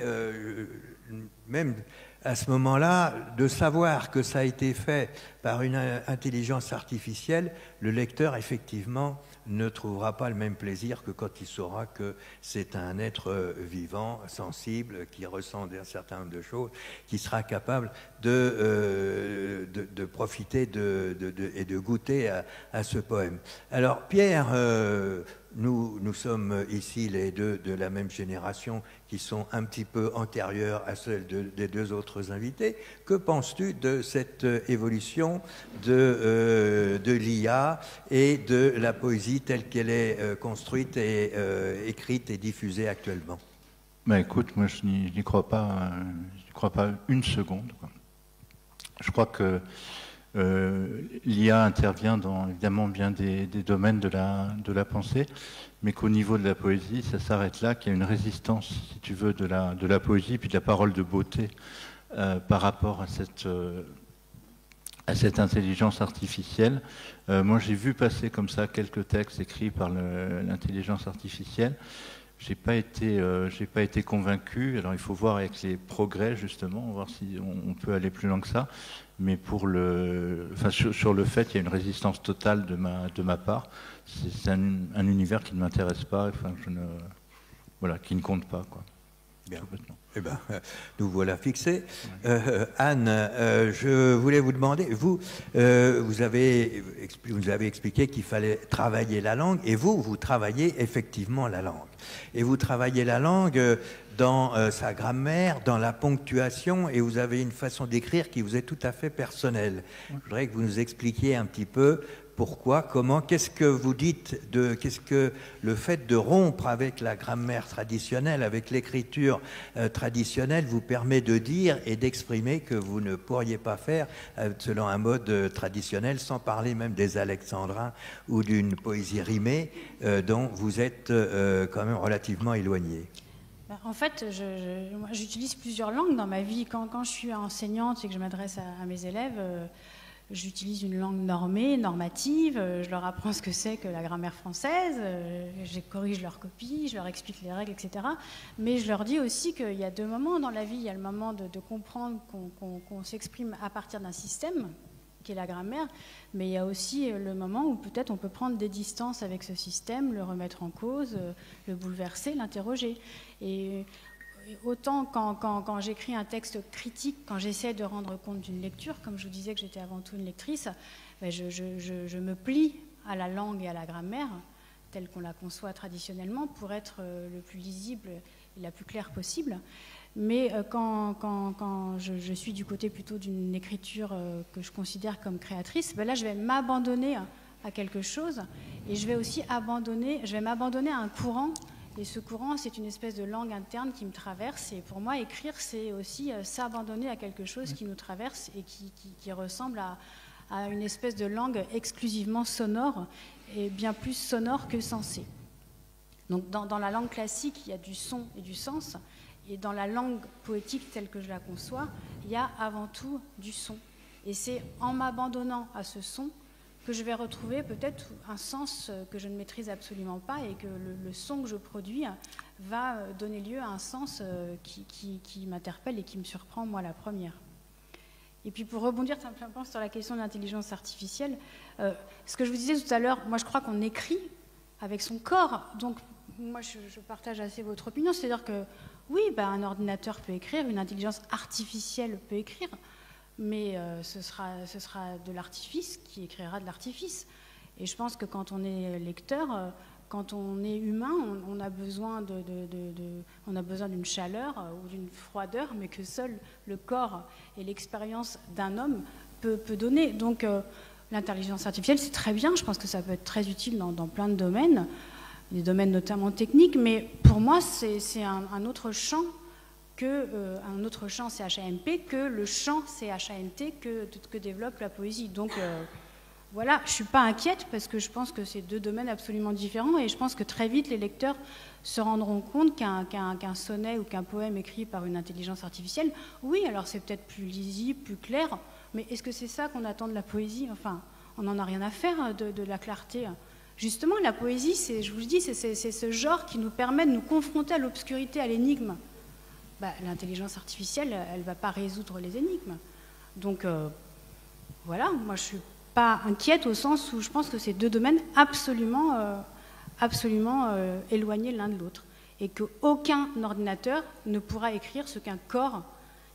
même à ce moment-là, de savoir que ça a été fait par une intelligence artificielle, le lecteur, effectivement, ne trouvera pas le même plaisir que quand il saura que c'est un être vivant, sensible, qui ressent un certain nombre de choses, qui sera capable de profiter et de goûter à ce poème. Alors Pierre, nous sommes ici les deux de la même génération qui sont un petit peu antérieures à celle des deux autres invités. Que penses-tu de cette évolution de l'IA et de la poésie telle qu'elle est construite et écrite et diffusée actuellement? Ben écoute, moi je n'y crois pas une seconde, quoi. Je crois que l'IA intervient dans évidemment bien des domaines de la pensée, mais qu'au niveau de la poésie, ça s'arrête là, qu'il y a une résistance, si tu veux, de la poésie, puis de la parole de beauté par rapport à cette intelligence artificielle. Moi, j'ai vu passer comme ça quelques textes écrits par l'intelligence artificielle. J'ai pas été convaincu. Alors, il faut voir avec les progrès, justement, voir si on peut aller plus loin que ça. Mais sur le fait, il y a une résistance totale de ma part. C'est un univers qui ne m'intéresse pas, enfin, qui ne compte pas, quoi. Bien. Eh ben, nous voilà fixés. Anne, je voulais vous demander, vous avez expliqué qu'il fallait travailler la langue, et vous travaillez effectivement la langue. Et vous travaillez la langue dans sa grammaire, dans la ponctuation, et vous avez une façon d'écrire qui vous est tout à fait personnelle. Je voudrais que vous nous expliquiez un petit peu pourquoi, comment, qu'est-ce que vous dites qu'est-ce que le fait de rompre avec la grammaire traditionnelle, avec l'écriture traditionnelle, vous permet de dire et d'exprimer que vous ne pourriez pas faire selon un mode traditionnel, sans parler même des alexandrins ou d'une poésie rimée dont vous êtes quand même relativement éloigné. En fait, j'utilise plusieurs langues dans ma vie. Quand je suis enseignante et que je m'adresse à mes élèves, j'utilise une langue normée, normative, je leur apprends ce que c'est que la grammaire française, je corrige leurs copies, je leur explique les règles, etc. Mais je leur dis aussi qu'il y a deux moments dans la vie. Il y a le moment de comprendre qu'on s'exprime à partir d'un système, qui est la grammaire, mais il y a aussi le moment où peut-être on peut prendre des distances avec ce système, le remettre en cause, le bouleverser, l'interroger. Et autant quand j'écris un texte critique, quand j'essaie de rendre compte d'une lecture, comme je vous disais que j'étais avant tout une lectrice, ben je me plie à la langue et à la grammaire telle qu'on la conçoit traditionnellement pour être le plus lisible et la plus claire possible. Mais quand je suis du côté plutôt d'une écriture que je considère comme créatrice, ben là je vais m'abandonner à quelque chose et je vais aussi m'abandonner à un courant. Et ce courant, c'est une espèce de langue interne qui me traverse. Et pour moi, écrire, c'est aussi s'abandonner à quelque chose qui nous traverse et qui ressemble à une espèce de langue exclusivement sonore, et bien plus sonore que sensée. Donc dans la langue classique, il y a du son et du sens. Et dans la langue poétique telle que je la conçois, il y a avant tout du son. Et c'est en m'abandonnant à ce son que je vais retrouver peut-être un sens que je ne maîtrise absolument pas et que le son que je produis va donner lieu à un sens qui m'interpelle et qui me surprend, moi, la première. Et puis pour rebondir simplement sur la question de l'intelligence artificielle, ce que je vous disais tout à l'heure, moi je crois qu'on écrit avec son corps. Donc moi je partage assez votre opinion, c'est-à-dire que oui, un ordinateur peut écrire, une intelligence artificielle peut écrire, mais ce sera de l'artifice qui écrira de l'artifice. Et je pense que quand on est lecteur, quand on est humain, on a besoin d'une chaleur ou d'une froideur, mais que seul le corps et l'expérience d'un homme peut donner. Donc l'intelligence artificielle, c'est très bien, je pense que ça peut être très utile dans plein de domaines, des domaines notamment techniques, mais pour moi, c'est un autre champ un autre champ CHAMP que le champ CHANT que développe la poésie. Donc voilà, je ne suis pas inquiète parce que je pense que c'est deux domaines absolument différents et je pense que très vite les lecteurs se rendront compte qu'un sonnet ou qu'un poème écrit par une intelligence artificielle, oui, alors c'est peut-être plus lisible, plus clair, mais est-ce que c'est ça qu'on attend de la poésie? Enfin, on n'en a rien à faire de la clarté. Justement, la poésie, je vous le dis, c'est ce genre qui nous permet de nous confronter à l'obscurité, à l'énigme. L'intelligence artificielle, elle ne va pas résoudre les énigmes. Donc, voilà, moi je ne suis pas inquiète au sens où je pense que c'est deux domaines absolument éloignés l'un de l'autre. Et qu'aucun ordinateur ne pourra écrire ce qu'un corps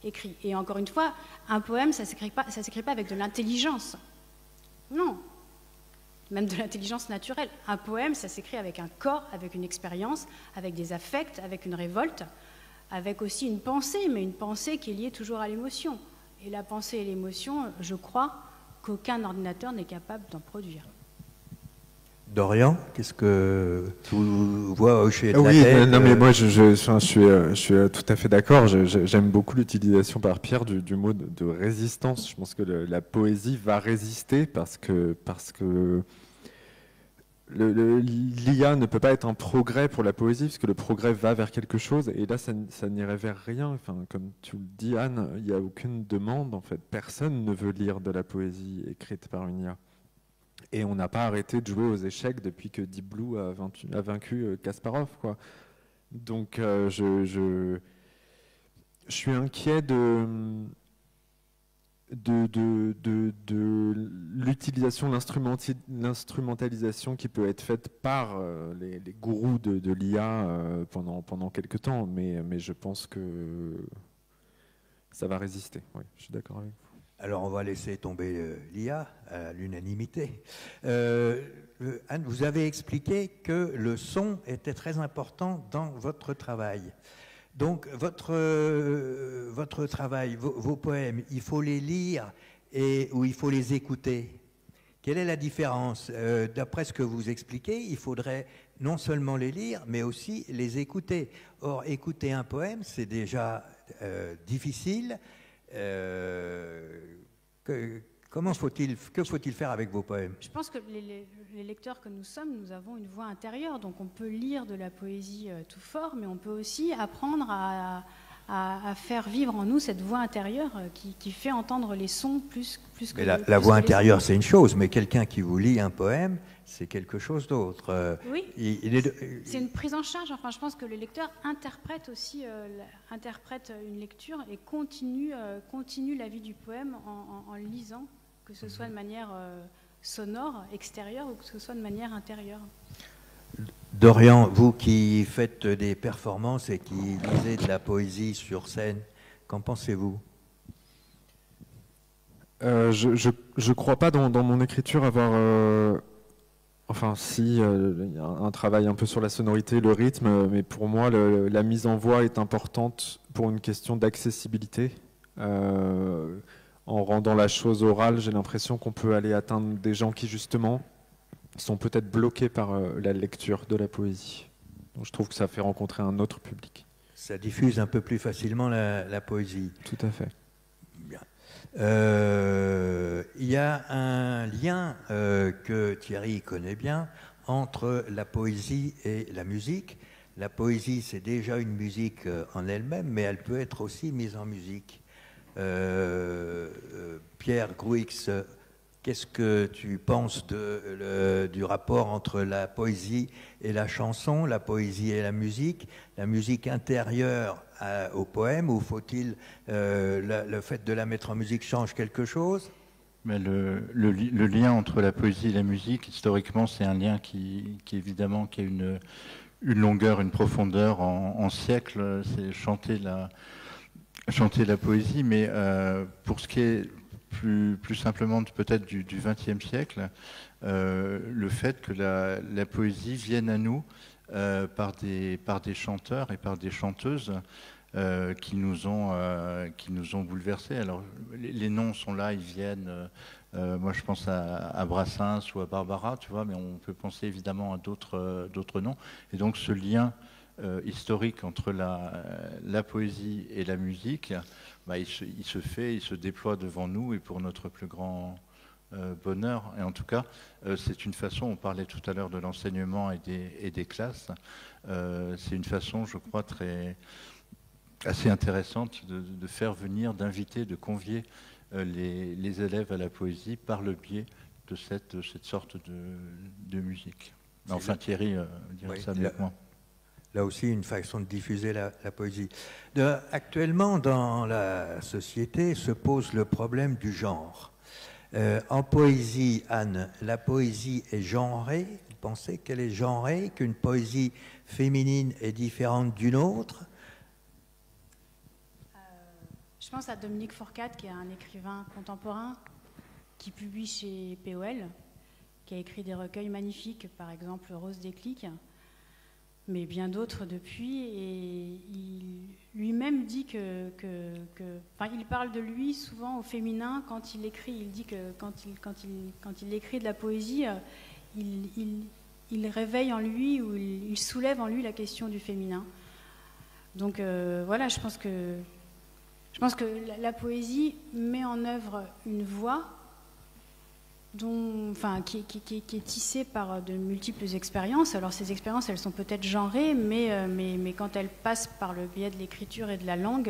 écrit. Et encore une fois, un poème, ça s'écrit pas avec de l'intelligence. Non. Même de l'intelligence naturelle. Un poème, ça s'écrit avec un corps, avec une expérience, avec des affects, avec une révolte, avec aussi une pensée, mais une pensée qui est liée toujours à l'émotion. Et la pensée et l'émotion, je crois qu'aucun ordinateur n'est capable d'en produire. Dorian, qu'est-ce que tu vois hocher de la Oui, tête, non, mais moi je suis tout à fait d'accord. J'aime beaucoup l'utilisation par Pierre du mot de résistance. Je pense que la poésie va résister parce que l'IA ne peut pas être un progrès pour la poésie, parce que le progrès va vers quelque chose, et là ça n'irait vers rien. Enfin, comme tu le dis, Anne, il n'y a aucune demande, en fait. Personne ne veut lire de la poésie écrite par une IA. Et on n'a pas arrêté de jouer aux échecs depuis que Deep Blue a vaincu Kasparov, quoi. Donc je suis inquiet de l'utilisation, l'instrumentalisation qui peut être faite par les gourous de l'IA pendant quelques temps, mais je pense que ça va résister. Oui, je suis d'accord avec vous. Alors on va laisser tomber l'IA à l'unanimité. Anne, vous avez expliqué que le son était très important dans votre travail. Donc votre travail, vos poèmes, il faut les lire ou il faut les écouter. Quelle est la différence? D'après ce que vous expliquez, il faudrait non seulement les lire, mais aussi les écouter. Or, écouter un poème, c'est déjà difficile. Que faut-il faire avec vos poèmes? Je pense que les lecteurs que nous sommes, nous avons une voix intérieure, donc on peut lire de la poésie tout fort, mais on peut aussi apprendre à faire vivre en nous cette voix intérieure qui fait entendre les sons plus que... Mais la voix intérieure, c'est une chose, mais quelqu'un qui vous lit un poème, c'est quelque chose d'autre. Oui, c'est une prise en charge. Enfin, je pense que le lecteur interprète aussi interprète une lecture et continue la vie du poème en lisant, que ce soit de manière sonore, extérieure, ou que ce soit de manière intérieure. Dorian, vous qui faites des performances et qui lisez de la poésie sur scène, qu'en pensez-vous? Je crois pas dans mon écriture avoir... Enfin, si, il y a un travail un peu sur la sonorité, le rythme, mais pour moi, la mise en voix est importante pour une question d'accessibilité. En rendant la chose orale, j'ai l'impression qu'on peut aller atteindre des gens qui, justement, sont peut-être bloqués par la lecture de la poésie. Donc, je trouve que ça fait rencontrer un autre public. Ça diffuse un peu plus facilement la poésie. Tout à fait. Bien. Il y a un lien que Thierry connaît bien entre la poésie et la musique. La poésie, c'est déjà une musique en elle-même, mais elle peut être aussi mise en musique. Pierre Gruix, qu'est-ce que tu penses du rapport entre la poésie et la chanson, la poésie et la musique intérieure au poème, ou faut-il le fait de la mettre en musique change quelque chose? Mais le lien entre la poésie et la musique, historiquement, c'est un lien qui évidemment qui a une longueur, une profondeur en siècles. C'est chanter la poésie, mais pour ce qui est plus simplement peut-être du XXe siècle, le fait que la poésie vienne à nous par des chanteurs et par des chanteuses qui nous ont bouleversés. Alors les noms sont là, ils viennent. Moi, je pense à Brassens ou à Barbara, tu vois, mais on peut penser évidemment à d'autres noms. Et donc ce lien historique entre la poésie et la musique, bah, il se déploie devant nous et pour notre plus grand bonheur. Et en tout cas, c'est une façon, on parlait tout à l'heure de l'enseignement et des classes, c'est une façon, je crois, assez intéressante de faire venir, d'inviter, de convier les élèves à la poésie par le biais de cette sorte de musique. Enfin, Thierry dirait ça mieux que moi. Là aussi, une façon de diffuser la poésie. Actuellement, dans la société, se pose le problème du genre. En poésie, Anne, la poésie est genrée. Vous pensez qu'elle est genrée, qu'une poésie féminine est différente d'une autre? Je pense à Dominique Fourcade, qui est un écrivain contemporain qui publie chez POL, qui a écrit des recueils magnifiques, par exemple Rose Déclic, mais bien d'autres depuis, et il lui-même dit enfin, il parle de lui souvent au féminin quand il écrit. Il dit que quand il écrit de la poésie, il réveille en lui, ou il soulève en lui la question du féminin. Donc voilà, je pense que la poésie met en œuvre une voix qui est tissée par de multiples expériences. Alors ces expériences, elles sont peut-être genrées, mais quand elles passent par le biais de l'écriture et de la langue,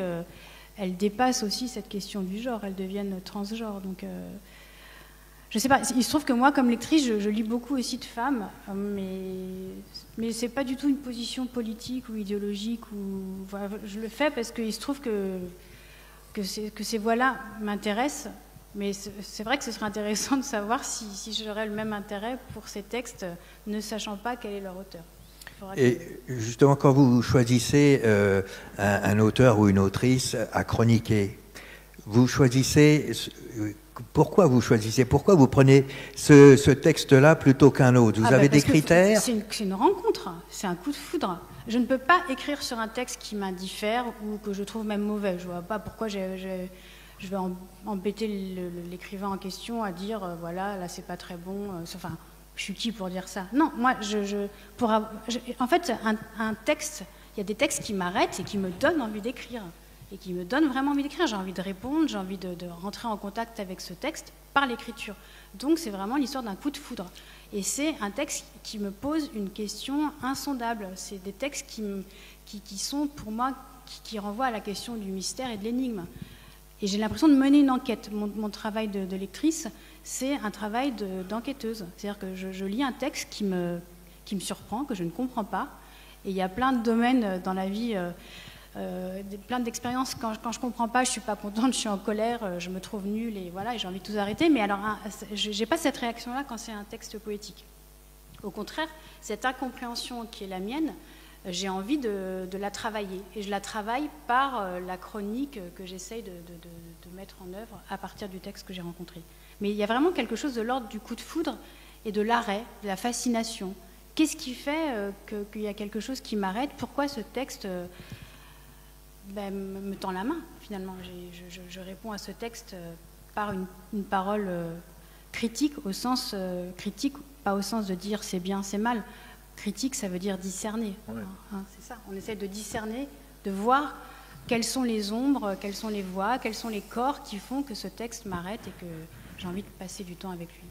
elles dépassent aussi cette question du genre, elles deviennent transgenres. Donc je sais pas, il se trouve que moi, comme lectrice, je lis beaucoup aussi de femmes, mais c'est pas du tout une position politique ou idéologique. Voilà, je le fais parce qu'il se trouve que ces voix-là m'intéressent. Mais c'est vrai que ce serait intéressant de savoir si j'aurais le même intérêt pour ces textes, ne sachant pas quel est leur auteur. Et justement, quand vous choisissez un auteur ou une autrice à chroniquer, vous choisissez... Pourquoi vous choisissez? Pourquoi vous prenez ce texte-là plutôt qu'un autre? Vous avez des critères? C'est une rencontre, c'est un coup de foudre. Je ne peux pas écrire sur un texte qui m'indiffère ou que je trouve même mauvais. Je ne vois pas pourquoi je vais embêter l'écrivain en question à dire voilà, là c'est pas très bon. Enfin, je suis qui pour dire ça? Non, moi, en fait, un texte, il y a des textes qui m'arrêtent et qui me donnent envie d'écrire. Et qui me donnent vraiment envie d'écrire. J'ai envie de répondre, j'ai envie de rentrer en contact avec ce texte par l'écriture. Donc c'est vraiment l'histoire d'un coup de foudre. Et c'est un texte qui me pose une question insondable. C'est des textes qui sont pour moi, qui renvoient à la question du mystère et de l'énigme. Et j'ai l'impression de mener une enquête. Mon travail de lectrice, c'est un travail d'enquêteuse. C'est-à-dire que je lis un texte qui me surprend, que je ne comprends pas. Et il y a plein de domaines dans la vie... plein d'expériences, quand je ne comprends pas, je ne suis pas contente, je suis en colère, je me trouve nulle et voilà, et j'ai envie de tout arrêter. Mais alors, je n'ai pas cette réaction-là quand c'est un texte poétique. Au contraire, cette incompréhension qui est la mienne, j'ai envie de la travailler. Et je la travaille par la chronique que j'essaye de mettre en œuvre à partir du texte que j'ai rencontré. Mais il y a vraiment quelque chose de l'ordre du coup de foudre et de l'arrêt, de la fascination. Qu'est-ce qui fait qu'il y a quelque chose qui m'arrête? Pourquoi ce texte... me tend la main, finalement. Je réponds à ce texte par une parole critique, au sens critique, pas au sens de dire c'est bien, c'est mal. Critique, ça veut dire discerner. Ouais. C'est ça. On essaie de discerner, de voir quelles sont les ombres, quelles sont les voix, quels sont les corps qui font que ce texte m'arrête et que j'ai envie de passer du temps avec lui.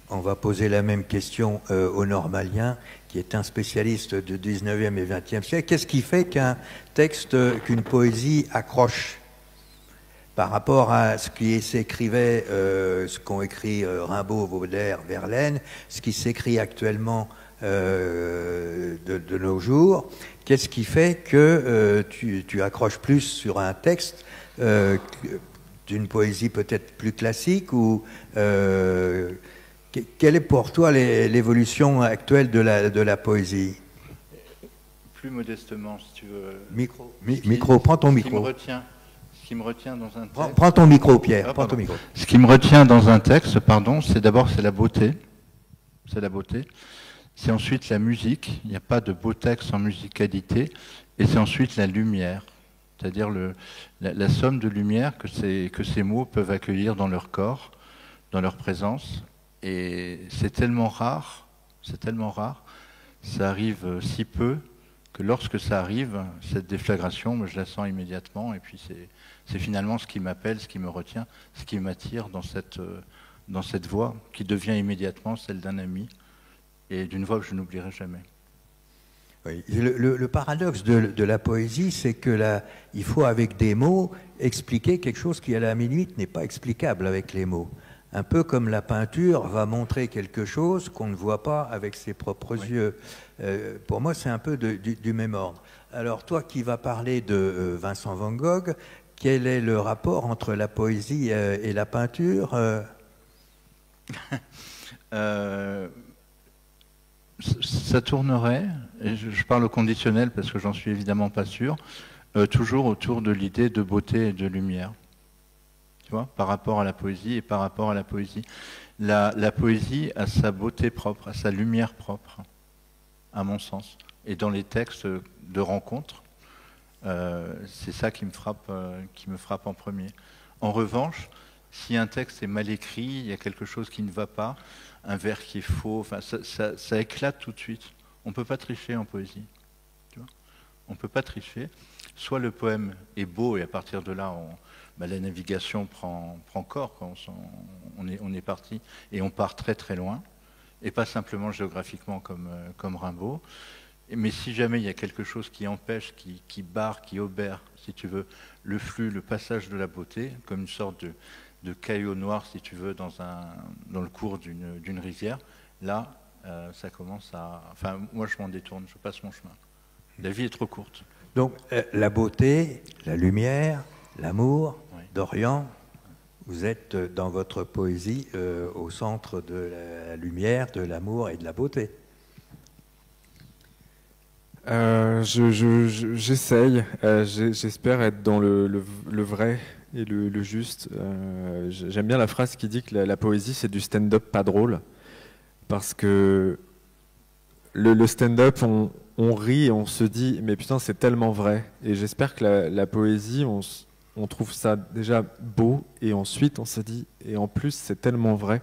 On va poser la même question au Normalien, qui est un spécialiste du 19e et 20e siècle. Qu'est-ce qui fait qu'un texte, qu'une poésie accroche par rapport à ce qui s'écrivait, ce qu'ont écrit Rimbaud, Baudelaire, Verlaine, ce qui s'écrit actuellement de nos jours? Qu'est-ce qui fait que tu accroches plus sur un texte d'une poésie peut-être plus classique ou... Quelle est pour toi l'évolution actuelle de la poésie? Plus modestement, si tu veux. Micro, prends ton micro. Ce qui me retient dans un texte... Prends ton micro, Pierre, prends ton micro. Ce qui me retient dans un texte, pardon, c'est d'abord la beauté. C'est la beauté. C'est ensuite la musique. Il n'y a pas de beau texte sans musicalité. Et c'est ensuite la lumière. C'est-à-dire la somme de lumière que ces mots peuvent accueillir dans leur corps, dans leur présence. Et c'est tellement rare, ça arrive si peu que lorsque ça arrive, cette déflagration, je la sens immédiatement, et puis c'est finalement ce qui m'appelle, ce qui me retient, ce qui m'attire dans cette voix qui devient immédiatement celle d'un ami et d'une voix que je n'oublierai jamais. Oui. Le paradoxe de la poésie, c'est que il faut avec des mots expliquer quelque chose qui à la limite n'est pas explicable avec les mots. Un peu comme la peinture va montrer quelque chose qu'on ne voit pas avec ses propres yeux. Pour moi, c'est un peu du même ordre. Alors, toi qui vas parler de Vincent Van Gogh, quel est le rapport entre la poésie et la peinture? Ça tournerait, et je parle au conditionnel parce que j'en suis évidemment pas sûr, Toujours autour de l'idée de beauté et de lumière. Tu vois, par rapport à la poésie et par rapport à la poésie. La poésie a sa beauté propre, a sa lumière propre, à mon sens. Et dans les textes de rencontre, c'est ça qui me frappe en premier. En revanche, si un texte est mal écrit, il y a quelque chose qui ne va pas, un vers qui est faux, enfin, ça éclate tout de suite. On ne peut pas tricher en poésie. Tu vois, on ne peut pas tricher. Soit le poème est beau et à partir de là, la navigation prend corps, quand on est parti et on part très très loin, et pas simplement géographiquement comme Rimbaud. Mais si jamais il y a quelque chose qui empêche, qui barre, qui obère, si tu veux, le flux, le passage de la beauté, comme une sorte de caillou noir, si tu veux, dans le cours d'une rivière, là, ça commence à... Enfin, moi, je m'en détourne, je passe mon chemin. La vie est trop courte. Donc, la beauté, la lumière, l'amour, oui. Dorian, vous êtes dans votre poésie au centre de la lumière, de l'amour et de la beauté. J'essaye, j'espère être dans le vrai et le juste. J'aime bien la phrase qui dit que la poésie c'est du stand-up pas drôle, parce que le stand-up on rit et on se dit mais putain c'est tellement vrai, et j'espère que la poésie on trouve ça déjà beau et ensuite on se dit et en plus c'est tellement vrai.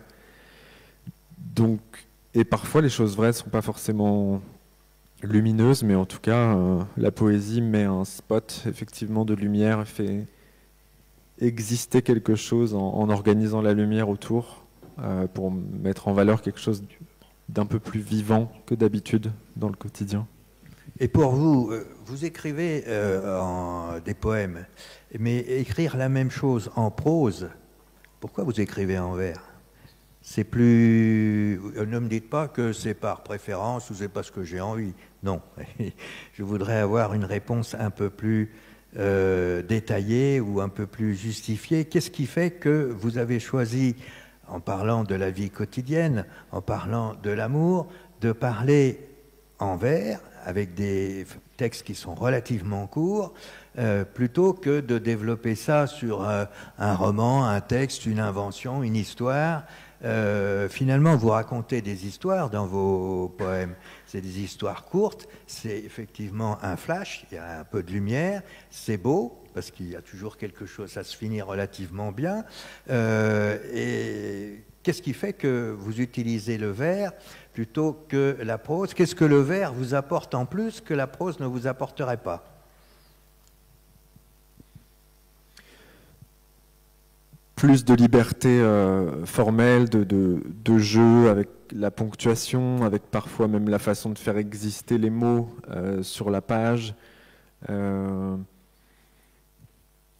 Donc, et parfois les choses vraies sont pas forcément lumineuse, mais en tout cas, la poésie met un spot effectivement de lumière, fait exister quelque chose en organisant la lumière autour pour mettre en valeur quelque chose d'un peu plus vivant que d'habitude dans le quotidien. Et pour vous, vous écrivez des poèmes, mais écrire la même chose en prose, pourquoi vous écrivez en vers ? C'est plus... Ne me dites pas que c'est par préférence ou c'est parce que j'ai envie. Non. Je voudrais avoir une réponse un peu plus détaillée ou un peu plus justifiée. Qu'est-ce qui fait que vous avez choisi, en parlant de la vie quotidienne, en parlant de l'amour, de parler en vers, avec des textes qui sont relativement courts, plutôt que de développer ça sur un roman, un texte, une invention, une histoire. Finalement, vous racontez des histoires dans vos poèmes. C'est des histoires courtes, c'est effectivement un flash, il y a un peu de lumière, c'est beau, parce qu'il y a toujours quelque chose, ça se finit relativement bien. Et qu'est-ce qui fait que vous utilisez le vers plutôt que la prose? Qu'est-ce que le vers vous apporte en plus que la prose ne vous apporterait pas? Plus de liberté formelle, de jeu avec la ponctuation, avec parfois même la façon de faire exister les mots sur la page, le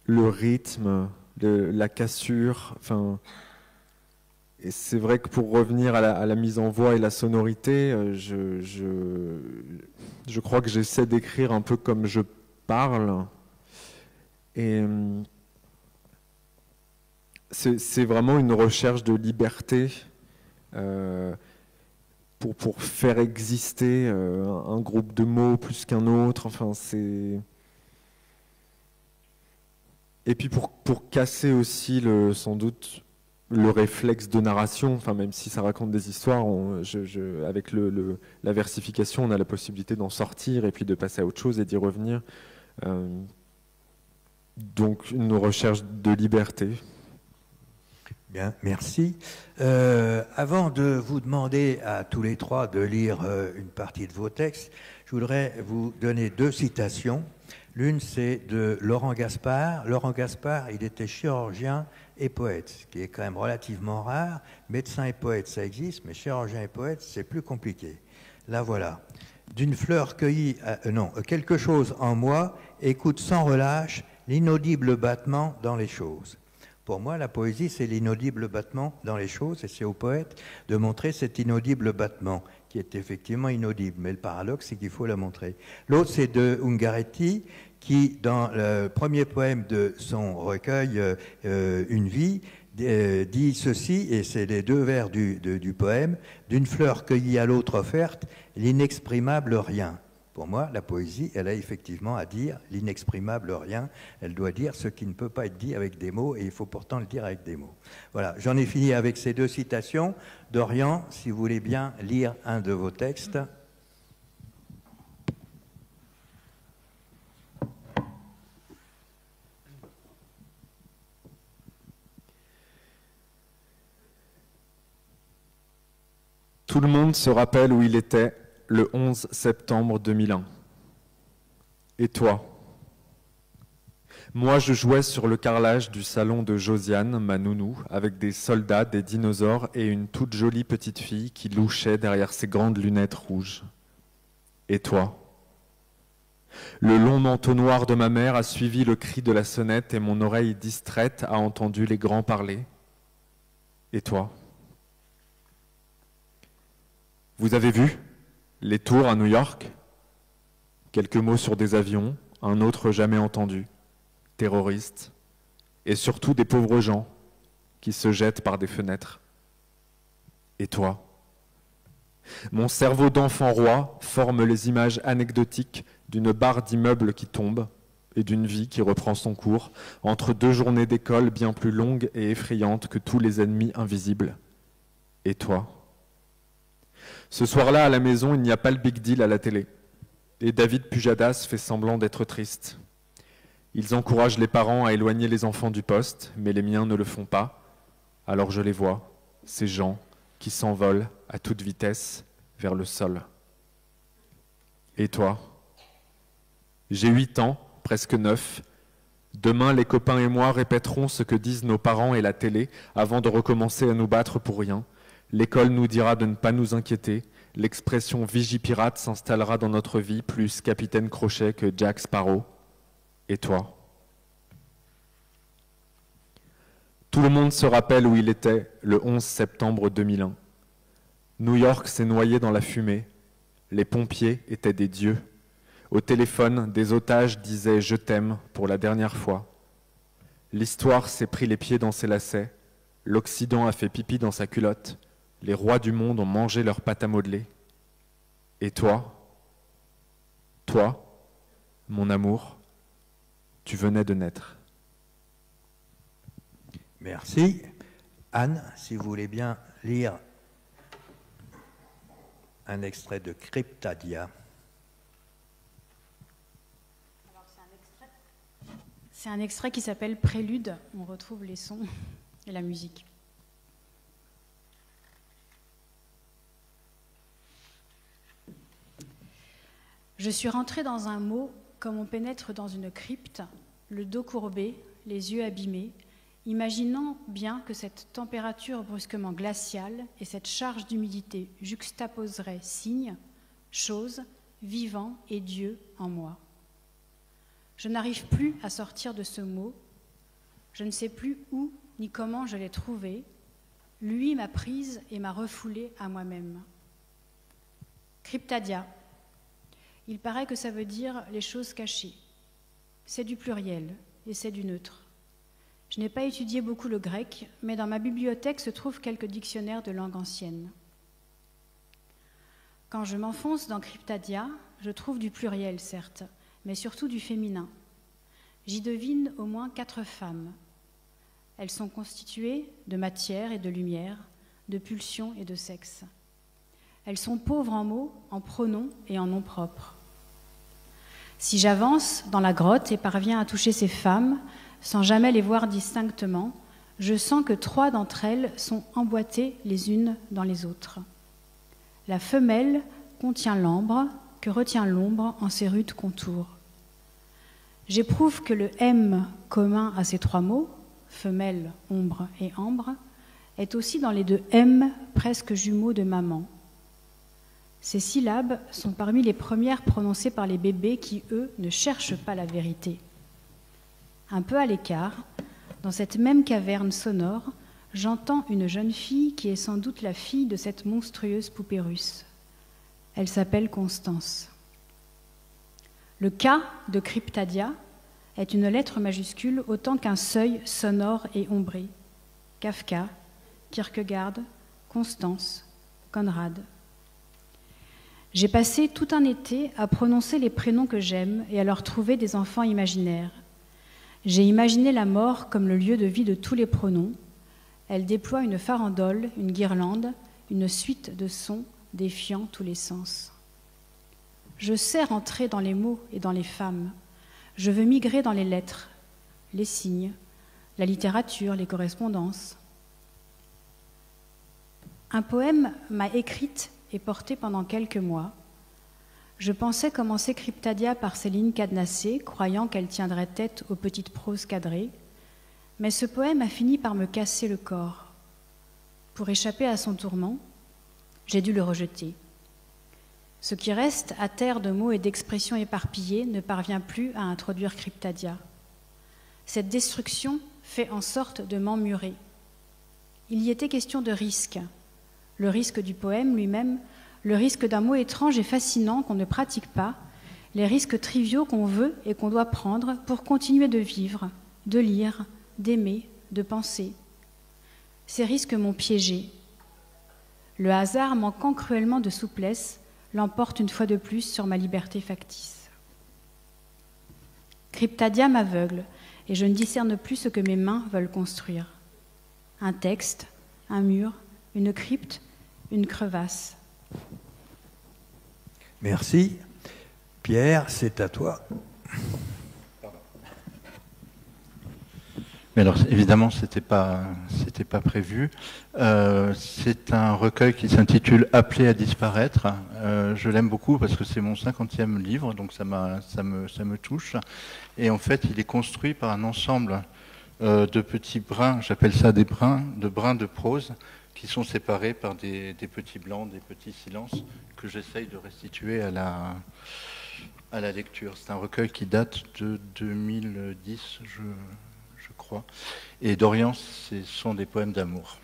rythme, la cassure. Enfin, et c'est vrai que pour revenir à la mise en voix et la sonorité, je crois que j'essaie d'écrire un peu comme je parle. Et c'est vraiment une recherche de liberté pour faire exister un groupe de mots plus qu'un autre. Enfin, c'est... Et puis pour casser aussi sans doute le réflexe de narration, enfin, même si ça raconte des histoires, avec la versification, on a la possibilité d'en sortir et puis de passer à autre chose et d'y revenir. Donc une recherche de liberté. Bien, merci. Avant de vous demander à tous les trois de lire une partie de vos textes, je voudrais vous donner deux citations. L'une, c'est de Laurent Gaspard. Laurent Gaspard, il était chirurgien et poète, ce qui est quand même relativement rare. Médecin et poète, ça existe, mais chirurgien et poète, c'est plus compliqué. Là, voilà. D'une fleur cueillie... quelque chose en moi écoute sans relâche l'inaudible battement dans les choses. Pour moi, la poésie, c'est l'inaudible battement dans les choses, et c'est au poète de montrer cet inaudible battement, qui est effectivement inaudible. Mais le paradoxe, c'est qu'il faut la montrer. L'autre, c'est de Ungaretti, qui, dans le premier poème de son recueil, Une vie, dit ceci, et c'est les deux vers du poème: d'une fleur cueillie à l'autre offerte, l'inexprimable rien. Pour moi, la poésie, elle a effectivement à dire l'inexprimable rien. Elle doit dire ce qui ne peut pas être dit avec des mots, et il faut pourtant le dire avec des mots. Voilà, j'en ai fini avec ces deux citations. Dorian, si vous voulez bien lire un de vos textes. Tout le monde se rappelle où il était le 11 septembre 2001. Et toi? Moi, je jouais sur le carrelage du salon de Josiane, ma nounou, avec des soldats, des dinosaures et une toute jolie petite fille qui louchait derrière ses grandes lunettes rouges. Et toi? Le long manteau noir de ma mère a suivi le cri de la sonnette et mon oreille distraite a entendu les grands parler. Et toi? Vous avez vu les tours à New York? Quelques mots sur des avions, un autre jamais entendu, terroristes, et surtout des pauvres gens qui se jettent par des fenêtres. Et toi? Mon cerveau d'enfant roi forme les images anecdotiques d'une barre d'immeubles qui tombe et d'une vie qui reprend son cours entre deux journées d'école bien plus longues et effrayantes que tous les ennemis invisibles. Et toi? Ce soir-là, à la maison, il n'y a pas le big deal à la télé. Et David Pujadas fait semblant d'être triste. Ils encouragent les parents à éloigner les enfants du poste, mais les miens ne le font pas. Alors je les vois, ces gens qui s'envolent à toute vitesse vers le sol. Et toi? J'ai 8 ans, presque 9. Demain, les copains et moi répéterons ce que disent nos parents et la télé avant de recommencer à nous battre pour rien. L'école nous dira de ne pas nous inquiéter. L'expression Vigipirate s'installera dans notre vie, plus Capitaine Crochet que Jack Sparrow. Et toi? Tout le monde se rappelle où il était le 11 septembre 2001. New York s'est noyé dans la fumée. Les pompiers étaient des dieux. Au téléphone, des otages disaient « Je t'aime » pour la dernière fois. L'histoire s'est pris les pieds dans ses lacets. L'Occident a fait pipi dans sa culotte. Les rois du monde ont mangé leur pâte à modeler. Et toi? Toi, mon amour, tu venais de naître. Merci. Anne, si vous voulez bien lire un extrait de Cryptadia. C'est un extrait qui s'appelle Prélude. On retrouve les sons et la musique. Je suis rentrée dans un mot comme on pénètre dans une crypte, le dos courbé, les yeux abîmés, imaginant bien que cette température brusquement glaciale et cette charge d'humidité juxtaposeraient signe, chose, vivant et Dieu en moi. Je n'arrive plus à sortir de ce mot, je ne sais plus où ni comment je l'ai trouvé, lui m'a prise et m'a refoulée à moi-même. Cryptadia. Il paraît que ça veut dire les choses cachées. C'est du pluriel et c'est du neutre. Je n'ai pas étudié beaucoup le grec, mais dans ma bibliothèque se trouvent quelques dictionnaires de langue ancienne. Quand je m'enfonce dans Cryptadia, je trouve du pluriel, certes, mais surtout du féminin. J'y devine au moins 4 femmes. Elles sont constituées de matière et de lumière, de pulsion et de sexe. Elles sont pauvres en mots, en pronoms et en noms propres. Si j'avance dans la grotte et parviens à toucher ces femmes, sans jamais les voir distinctement, je sens que 3 d'entre elles sont emboîtées les unes dans les autres. La femelle contient l'ambre que retient l'ombre en ses rudes contours. J'éprouve que le M commun à ces 3 mots, femelle, ombre et ambre, est aussi dans les 2 M presque jumeaux de maman. Ces syllabes sont parmi les premières prononcées par les bébés qui, eux, ne cherchent pas la vérité. Un peu à l'écart, dans cette même caverne sonore, j'entends une jeune fille qui est sans doute la fille de cette monstrueuse poupée russe. Elle s'appelle Constance. Le K de Cryptadia est une lettre majuscule autant qu'un seuil sonore et ombré. Kafka, Kierkegaard, Constance, Conrad. J'ai passé tout un été à prononcer les prénoms que j'aime et à leur trouver des enfants imaginaires. J'ai imaginé la mort comme le lieu de vie de tous les pronoms. Elle déploie une farandole, une guirlande, une suite de sons défiant tous les sens. Je sais rentrer dans les mots et dans les femmes. Je veux migrer dans les lettres, les signes, la littérature, les correspondances. Un poème m'a écrite et portée pendant quelques mois. Je pensais commencer Cryptadia par ces lignes cadenassées, croyant qu'elle tiendrait tête aux petites proses cadrées, mais ce poème a fini par me casser le corps. Pour échapper à son tourment, j'ai dû le rejeter. Ce qui reste à terre de mots et d'expressions éparpillées ne parvient plus à introduire Cryptadia. Cette destruction fait en sorte de m'emmurer. Il y était question de risque. Le risque du poème lui-même, le risque d'un mot étrange et fascinant qu'on ne pratique pas, les risques triviaux qu'on veut et qu'on doit prendre pour continuer de vivre, de lire, d'aimer, de penser. Ces risques m'ont piégé. Le hasard, manquant cruellement de souplesse, l'emporte une fois de plus sur ma liberté factice. Cryptadia m'aveugle et je ne discerne plus ce que mes mains veulent construire. Un texte, un mur, une crypte, une crevasse. Merci. Pierre, c'est à toi. Mais alors, évidemment, c'était pas prévu. C'est un recueil qui s'intitule « Appelé à disparaître ». Je l'aime beaucoup parce que c'est mon 50e livre, donc ça me touche. Et en fait, il est construit par un ensemble de petits brins, j'appelle ça des brins de prose, qui sont séparés par des petits blancs, des petits silences que j'essaye de restituer à la lecture. C'est un recueil qui date de 2010, je crois. Et d'Orient, ce sont des poèmes d'amour.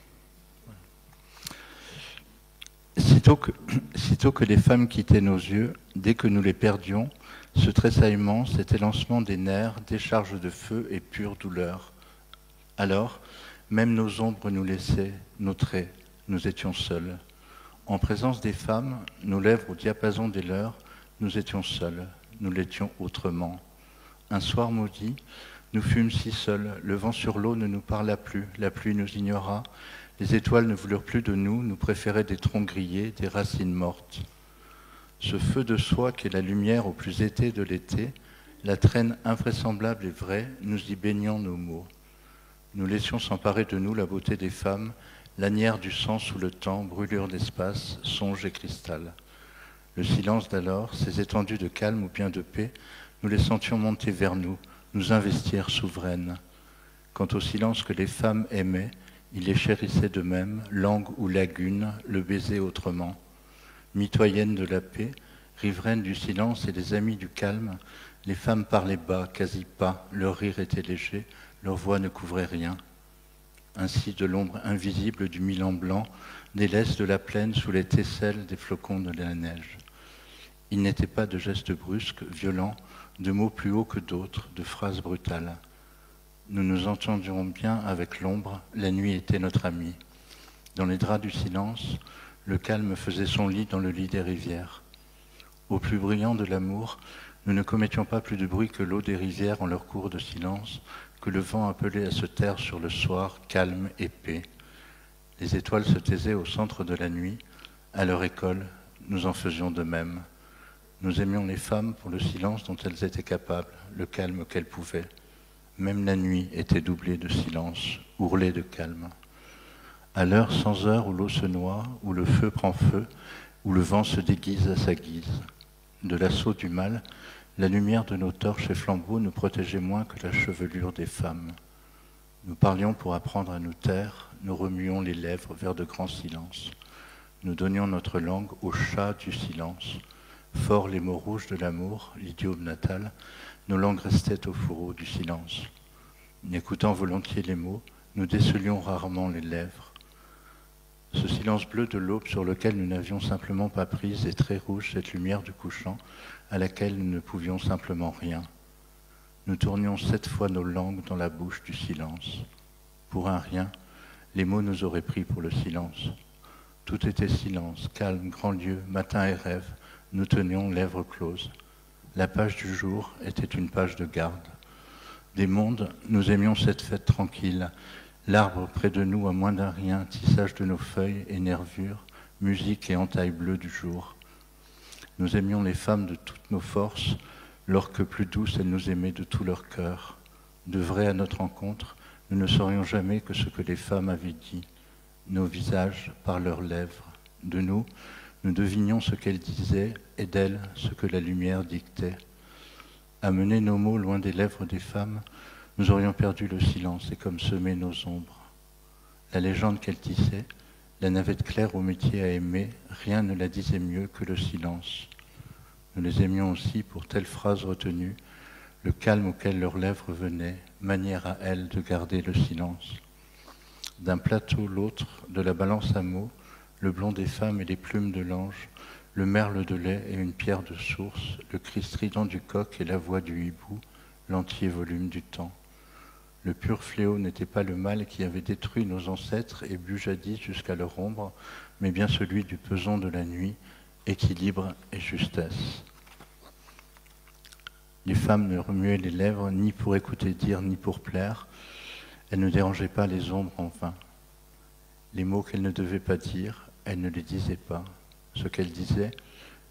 Sitôt que les femmes quittaient nos yeux, dès que nous les perdions, ce tressaillement, cet élancement des nerfs, décharge de feu et pure douleur. Alors, même nos ombres nous laissaient, nos traits, nous étions seuls. En présence des femmes, nos lèvres au diapason des leurs, nous étions seuls, nous l'étions autrement. Un soir maudit, nous fûmes si seuls, le vent sur l'eau ne nous parla plus, la pluie nous ignora, les étoiles ne voulurent plus de nous, nous préféraient des troncs grillés, des racines mortes. Ce feu de soie qu'est la lumière au plus été de l'été, la traîne invraisemblable et vraie, nous y baignant nos mots. Nous laissions s'emparer de nous la beauté des femmes, lanière du sang sous le temps, brûlure d'espace, songe et cristal. Le silence d'alors, ces étendues de calme ou bien de paix, nous les sentions monter vers nous, nous investir souveraines. Quant au silence que les femmes aimaient, ils les chérissaient d'eux-mêmes, langue ou lagune, le baiser autrement. Mitoyennes de la paix, riveraines du silence et les amies du calme, les femmes parlaient bas, quasi pas, leur rire était léger, leur voix ne couvrait rien. Ainsi de l'ombre invisible du Milan blanc, délaisse de la plaine sous les tesselles des flocons de la neige. Il n'était pas de gestes brusques, violents, de mots plus hauts que d'autres, de phrases brutales. Nous nous entendions bien avec l'ombre, la nuit était notre amie. Dans les draps du silence, le calme faisait son lit dans le lit des rivières. Au plus brillant de l'amour, nous ne commettions pas plus de bruit que l'eau des rivières en leur cours de silence, que le vent appelait à se taire sur le soir, calme et paix. Les étoiles se taisaient au centre de la nuit. À leur école, nous en faisions de même. Nous aimions les femmes pour le silence dont elles étaient capables, le calme qu'elles pouvaient. Même la nuit était doublée de silence, ourlée de calme. À l'heure sans heure où l'eau se noie, où le feu prend feu, où le vent se déguise à sa guise. De l'assaut du mal, la lumière de nos torches et flambeaux nous protégeait moins que la chevelure des femmes. Nous parlions pour apprendre à nous taire, nous remuions les lèvres vers de grands silences. Nous donnions notre langue au chat du silence. Forts les mots rouges de l'amour, l'idiome natal, nos langues restaient au fourreau du silence. N'écoutant volontiers les mots, nous décelions rarement les lèvres. Ce silence bleu de l'aube sur lequel nous n'avions simplement pas prise et très rouge cette lumière du couchant à laquelle nous ne pouvions simplement rien. Nous tournions 7 fois nos langues dans la bouche du silence. Pour un rien, les mots nous auraient pris pour le silence. Tout était silence, calme, grand lieu, matin et rêve, Nous tenions lèvres closes. La page du jour était une page de garde. Des mondes, nous aimions cette fête tranquille. L'arbre près de nous à moins d'un rien, tissage de nos feuilles et nervures, musique et entaille bleue du jour. Nous aimions les femmes de toutes nos forces, lorsque plus douces elles nous aimaient de tout leur cœur. De vrai à notre rencontre, nous ne saurions jamais que ce que les femmes avaient dit. Nos visages par leurs lèvres. De nous, nous devinions ce qu'elles disaient et d'elles ce que la lumière dictait. À mener nos mots loin des lèvres des femmes, nous aurions perdu le silence et comme semé nos ombres. La légende qu'elle tissait, la navette claire au métier à aimer, rien ne la disait mieux que le silence. Nous les aimions aussi pour telle phrase retenue, le calme auquel leurs lèvres venaient, manière à elles de garder le silence. D'un plateau l'autre, de la balance à mots, le blond des femmes et les plumes de l'ange, le merle de lait et une pierre de source, le cri strident du coq et la voix du hibou, l'entier volume du temps. Le pur fléau n'était pas le mal qui avait détruit nos ancêtres et bu jadis jusqu'à leur ombre, mais bien celui du peson de la nuit, équilibre et justesse. Les femmes ne remuaient les lèvres ni pour écouter dire ni pour plaire. Elles ne dérangeaient pas les ombres en vain. Les mots qu'elles ne devaient pas dire, elles ne les disaient pas. Ce qu'elles disaient,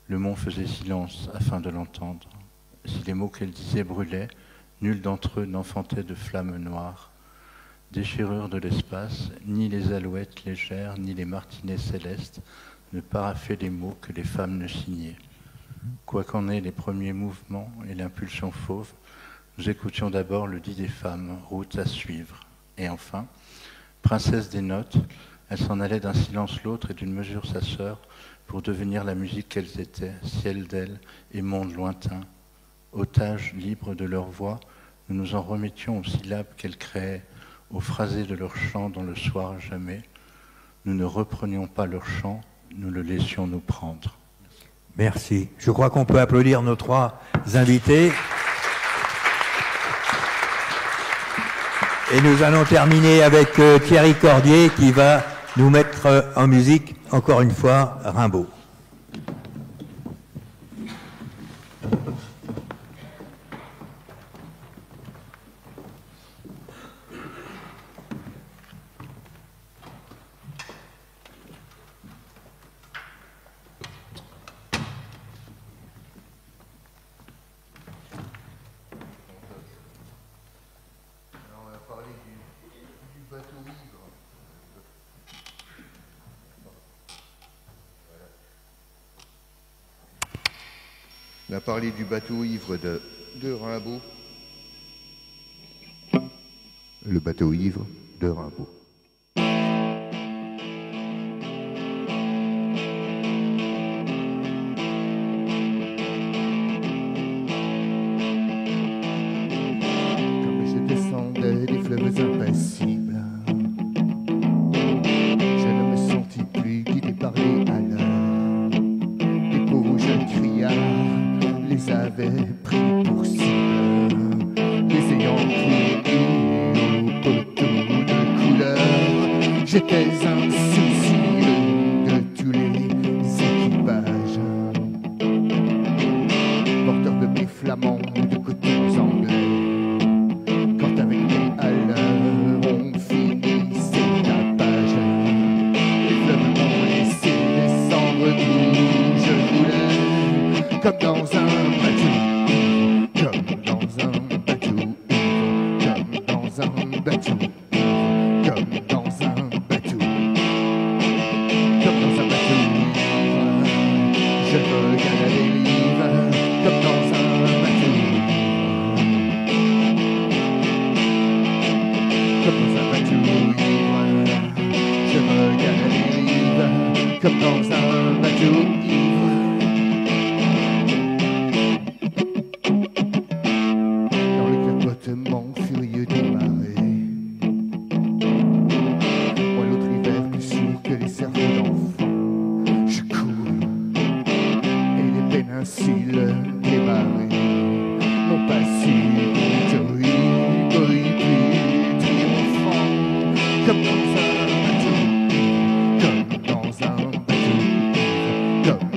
le mont faisait silence afin de l'entendre. Si les mots qu'elles disaient brûlaient, nul d'entre eux n'enfantait de flammes noires. Déchirure de l'espace, ni les alouettes légères, ni les martinets célestes ne paraffaient les mots que les femmes ne signaient. Quoi qu'en aient les premiers mouvements et l'impulsion fauve, nous écoutions d'abord le dit des femmes, route à suivre. Et enfin, princesse des notes, elles s'en allaient d'un silence l'autre et d'une mesure sa sœur pour devenir la musique qu'elles étaient, ciel d'elles et monde lointain. Otages libres de leur voix, nous nous en remettions aux syllabes qu'elles créaient, aux phrasés de leur chant dans le soir à jamais. Nous ne reprenions pas leur chant, nous le laissions nous prendre. Merci. Je crois qu'on peut applaudir nos trois invités. Et nous allons terminer avec Thierry Cordier qui va nous mettre en musique, encore une fois, Rimbaud. On a parlé du bateau ivre de Rimbaud. Le bateau ivre de Rimbaud. Comme je descendais des fleuves impassibles, je ne me sentis plus guidé par les haleurs. Les pauvres jeunes criards les avaient pris pour cible, les ayant cloués au poteau de couleur. J'étais insoucieux de tous les équipages, porteur de mes flamands de côtés anglais. Quand avec mes haleurs on finissait la page, les fleuves m'ont laissé descendre d'où je voulais, comme dans un comme dans un bateau ivre. Dans le clapotement furieux des marées, moi l'autre hiver plus sourd que les cerveaux d'enfants, je cours et les péninsules des marées n'ont pas su bruit plus triomphant, comme dans un bateau, comme dans un bateau, comme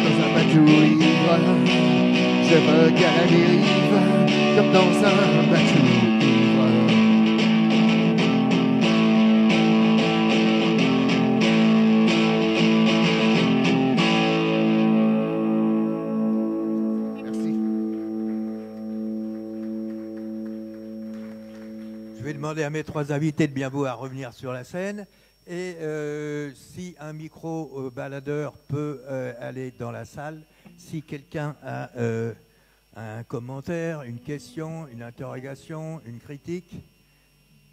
dans un bateau ivre. Je vogue à la dérive, comme dans un bateau ivre. Merci. Je vais demander à mes trois invités de bien vouloir revenir sur la scène. Et si un micro-baladeur peut aller dans la salle, si quelqu'un a un commentaire, une question, une interrogation, une critique,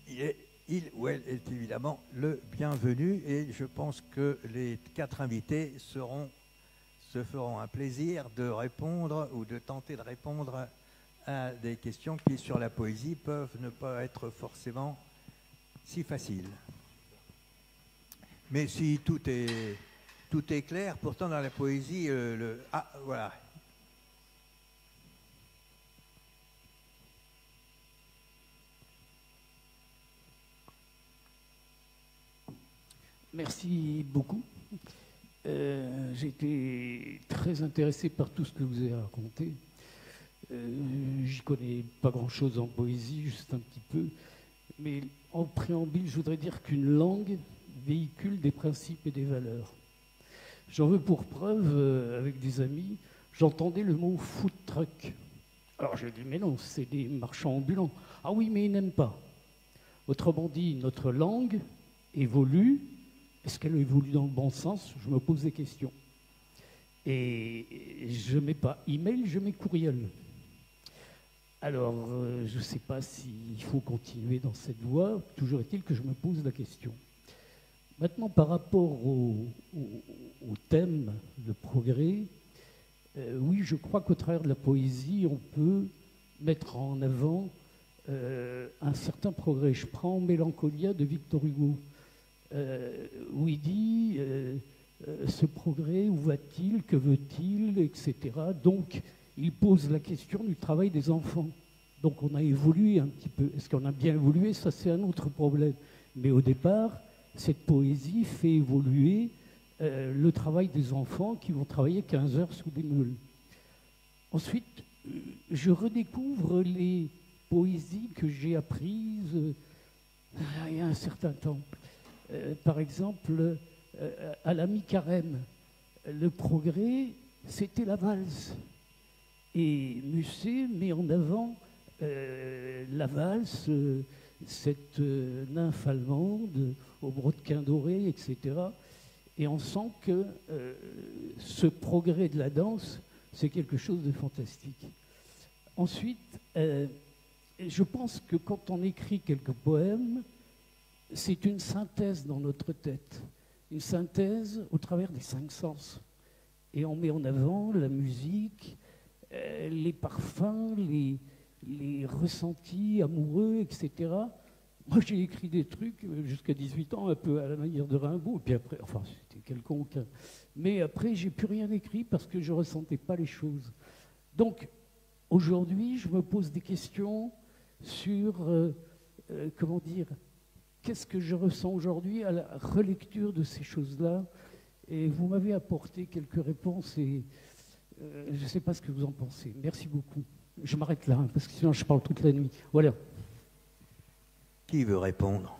il ou elle est évidemment le bienvenu. Et je pense que les quatre invités se feront un plaisir de répondre ou de tenter de répondre à des questions qui, sur la poésie, peuvent ne pas être forcément si faciles. Mais si tout est clair, pourtant dans la poésie, ah, voilà. Merci beaucoup. J'ai été très intéressé par tout ce que vous avez raconté. J'y connais pas grand-chose en poésie, juste un petit peu. Mais en préambule, je voudrais dire qu'une langue véhicule des principes et des valeurs. J'en veux pour preuve, avec des amis, j'entendais le mot food truck. Alors j'ai dit, mais non, c'est des marchands ambulants. Ah oui, mais ils n'aiment pas. Autrement dit, notre langue évolue. Est-ce qu'elle évolue dans le bon sens? Je me pose des questions. Et je ne mets pas email, je mets courriel. Alors, je ne sais pas s'il faut continuer dans cette voie. Toujours est-il que je me pose la question. Maintenant, par rapport au thème, le progrès, oui, je crois qu'au travers de la poésie, on peut mettre en avant un certain progrès. Je prends Mélancolia de Victor Hugo, où il dit ce progrès, où va-t-il, que veut-il, etc. Donc, il pose la question du travail des enfants. Donc, on a évolué un petit peu. Est-ce qu'on a bien évolué? Ça, c'est un autre problème. Mais au départ, cette poésie fait évoluer le travail des enfants qui vont travailler 15 heures sous des meules. Ensuite, je redécouvre les poésies que j'ai apprises il y a un certain temps. Par exemple, à la mi-carême, le progrès, c'était la valse. Et Musset met en avant la valse, cette nymphe allemande au brodequin doré, etc. Et on sent que ce progrès de la danse, c'est quelque chose de fantastique. Ensuite, je pense que quand on écrit quelques poèmes, c'est une synthèse dans notre tête, une synthèse au travers des 5 sens. Et on met en avant la musique, les parfums, les ressentis amoureux, etc. Moi, j'ai écrit des trucs jusqu'à 18 ans, un peu à la manière de Rimbaud, et puis après, enfin, c'était quelconque. Hein. Mais après, j'ai plus rien écrit parce que je ne ressentais pas les choses. Donc, aujourd'hui, je me pose des questions sur, comment dire, qu'est-ce que je ressens aujourd'hui à la relecture de ces choses-là. Et vous m'avez apporté quelques réponses et je ne sais pas ce que vous en pensez. Merci beaucoup. Je m'arrête là, hein, parce que sinon je parle toute la nuit. Voilà. Qui veut répondre?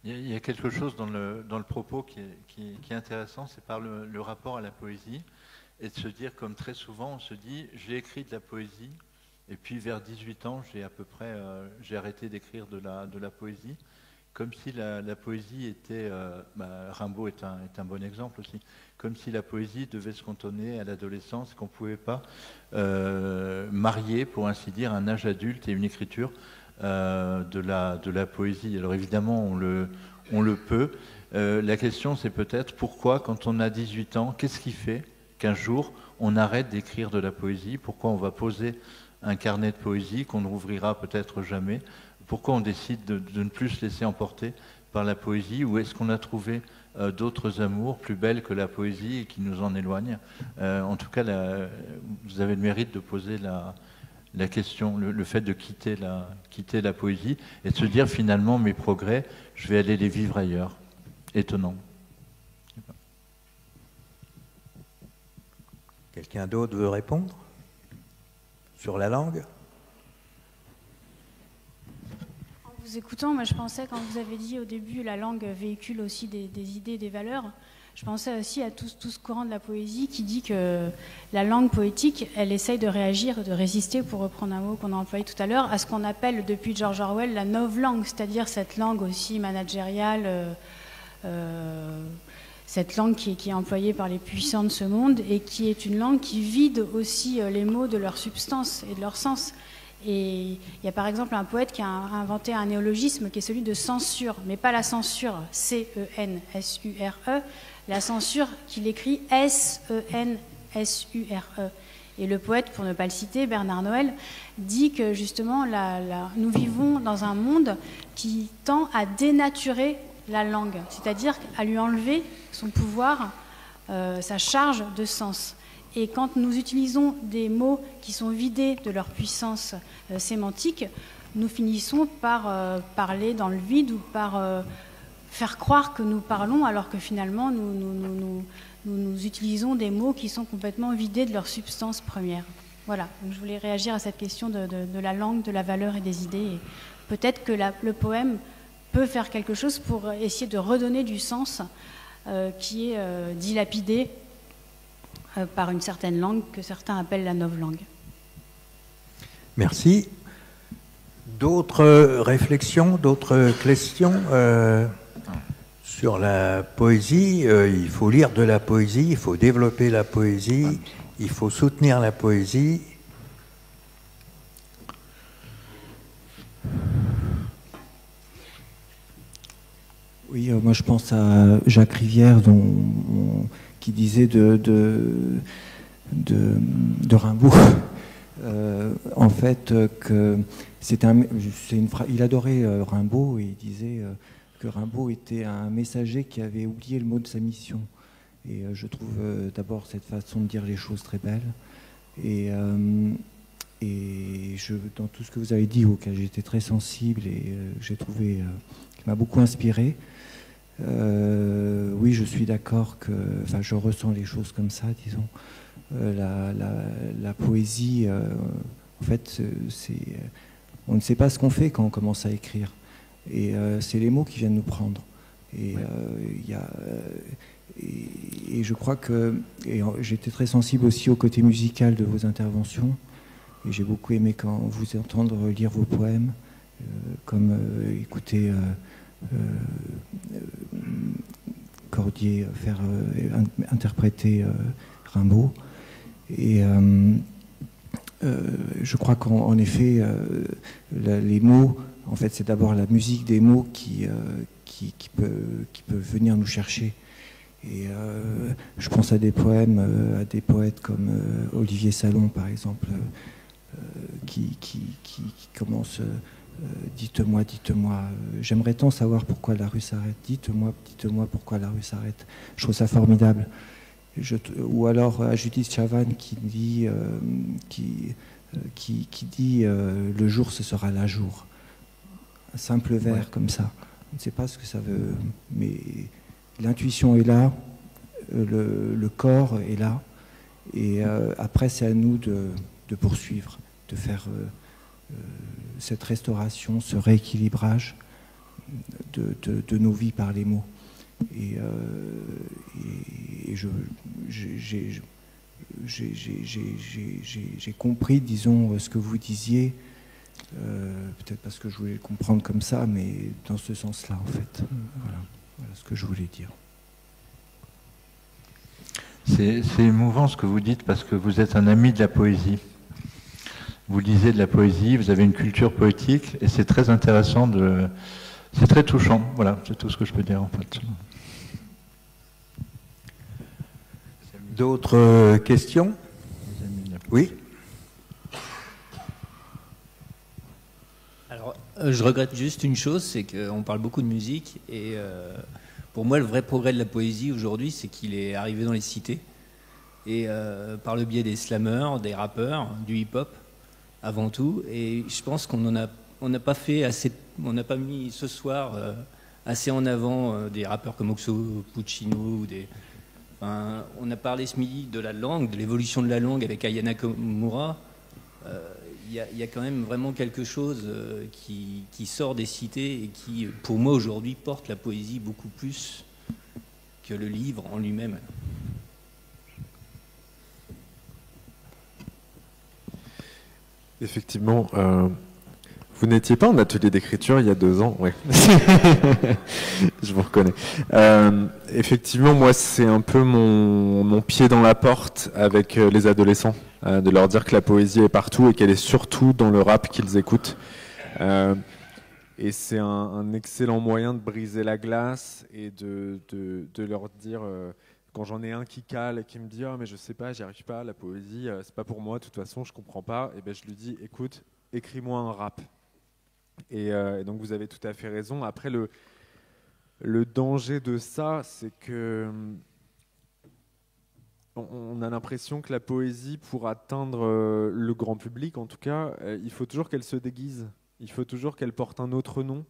Il y a quelque chose dans le propos qui est intéressant, c'est par le rapport à la poésie, et de se dire, comme très souvent, on se dit, j'ai écrit de la poésie, et puis vers 18 ans, j'ai à peu près, j'ai arrêté d'écrire de la poésie, comme si la poésie était, Rimbaud est un bon exemple aussi, comme si la poésie devait se cantonner à l'adolescence, qu'on ne pouvait pas marier, pour ainsi dire, un âge adulte et une écriture de la poésie. Alors évidemment, on le peut. La question, c'est peut-être pourquoi, quand on a 18 ans, qu'est-ce qui fait qu'un jour, on arrête d'écrire de la poésie? Pourquoi on va poser un carnet de poésie qu'on ne rouvrira peut-être jamais? Pourquoi on décide de ne plus se laisser emporter par la poésie? Ou est-ce qu'on a trouvé d'autres amours plus belles que la poésie et qui nous en éloignent? En tout cas, vous avez le mérite de poser la question, le fait de quitter la poésie et de se dire finalement mes progrès, je vais aller les vivre ailleurs. Étonnant. Quelqu'un d'autre veut répondre sur la langue? En vous écoutant, moi je pensais, quand vous avez dit au début la langue véhicule aussi des idées, des valeurs, je pensais aussi à tout ce courant de la poésie qui dit que la langue poétique, elle essaye de réagir, de résister, pour reprendre un mot qu'on a employé tout à l'heure, à ce qu'on appelle depuis George Orwell la novlangue, c'est-à-dire cette langue aussi managériale, cette langue qui est employée par les puissants de ce monde et qui est une langue qui vide aussi les mots de leur substance et de leur sens. Et il y a par exemple un poète qui a inventé un néologisme qui est celui de censure, mais pas la censure C-E-N-S-U-R-E, la censure qu'il écrit S-E-N-S-U-R-E. Et le poète, pour ne pas le citer, Bernard Noël, dit que justement nous vivons dans un monde qui tend à dénaturer la langue, c'est-à-dire à lui enlever son pouvoir, sa charge de sens. Et quand nous utilisons des mots qui sont vidés de leur puissance sémantique, nous finissons par parler dans le vide ou par faire croire que nous parlons alors que finalement nous utilisons des mots qui sont complètement vidés de leur substance première. Voilà, donc je voulais réagir à cette question de la langue, de la valeur et des idées. Et peut-être que le poème peut faire quelque chose pour essayer de redonner du sens qui est dilapidé par une certaine langue que certains appellent la novlangue. Merci. D'autres réflexions, d'autres questions sur la poésie? Il faut lire de la poésie, il faut développer la poésie, il faut soutenir la poésie. Oui, moi je pense à Jacques Rivière qui disait de Rimbaud en fait que il adorait Rimbaud et il disait que Rimbaud était un messager qui avait oublié le mot de sa mission. Et je trouve d'abord cette façon de dire les choses très belle. Et dans tout ce que vous avez dit, auquel j'ai été très sensible et j'ai trouvé qui m'a beaucoup inspiré. Oui, je suis d'accord enfin, je ressens les choses comme ça, disons. La poésie, en fait, on ne sait pas ce qu'on fait quand on commence à écrire. Et c'est les mots qui viennent nous prendre. Et et je crois que j'étais très sensible aussi au côté musical de vos interventions. Et j'ai beaucoup aimé quand vous entendre lire vos poèmes, comme écouter Cordier faire interpréter Rimbaud. Et je crois qu'en effet, les mots, en fait, c'est d'abord la musique des mots qui peut venir nous chercher. Et je pense à des poèmes, à des poètes comme Olivier Salon, par exemple, qui commence dites-moi, dites-moi, j'aimerais tant savoir pourquoi la rue s'arrête. Dites-moi pourquoi la rue s'arrête. Je trouve ça formidable. Ou alors à Judith Chavannes qui dit le jour ce sera la jour. Un simple vers comme ça. On ne sait pas ce que ça veut, mais l'intuition est là, le corps est là, et après c'est à nous de poursuivre, de faire cette restauration, ce rééquilibrage de nos vies par les mots. Et j'ai compris, disons, ce que vous disiez, peut-être parce que je voulais le comprendre comme ça, mais dans ce sens-là, en fait. Voilà ce que je voulais dire. C'est émouvant ce que vous dites, parce que vous êtes un ami de la poésie. Vous lisez de la poésie, vous avez une culture poétique, et c'est très intéressant, c'est très touchant. Voilà, c'est tout ce que je peux dire, en fait. D'autres questions? Oui. Alors, je regrette juste une chose, c'est qu'on parle beaucoup de musique, et pour moi, le vrai progrès de la poésie aujourd'hui, c'est qu'il est arrivé dans les cités, et par le biais des slammers, des rappeurs, du hip-hop, avant tout, et je pense qu'on n'a pas fait assez, on n'a pas mis ce soir assez en avant des rappeurs comme Oxo Puccino ou On a parlé ce midi de la langue, de l'évolution de la langue avec Aya Nakamura. Il y a quand même vraiment quelque chose qui sort des cités et qui, pour moi aujourd'hui, porte la poésie beaucoup plus que le livre en lui-même. Effectivement, vous n'étiez pas en atelier d'écriture il y a 2 ans, ouais. Je vous reconnais. Effectivement, moi, c'est un peu mon pied dans la porte avec les adolescents, de leur dire que la poésie est partout et qu'elle est surtout dans le rap qu'ils écoutent. Et c'est un excellent moyen de briser la glace et de leur dire, quand j'en ai un qui cale et qui me dit « Ah, mais je sais pas, j'y arrive pas, la poésie, c'est pas pour moi, de toute façon, je comprends pas », et ben je lui dis « Écoute, écris-moi un rap ». Et donc vous avez tout à fait raison. Après, le danger de ça, c'est que on a l'impression que la poésie, pour atteindre le grand public, en tout cas, il faut toujours qu'elle se déguise. Il faut toujours qu'elle porte un autre nom.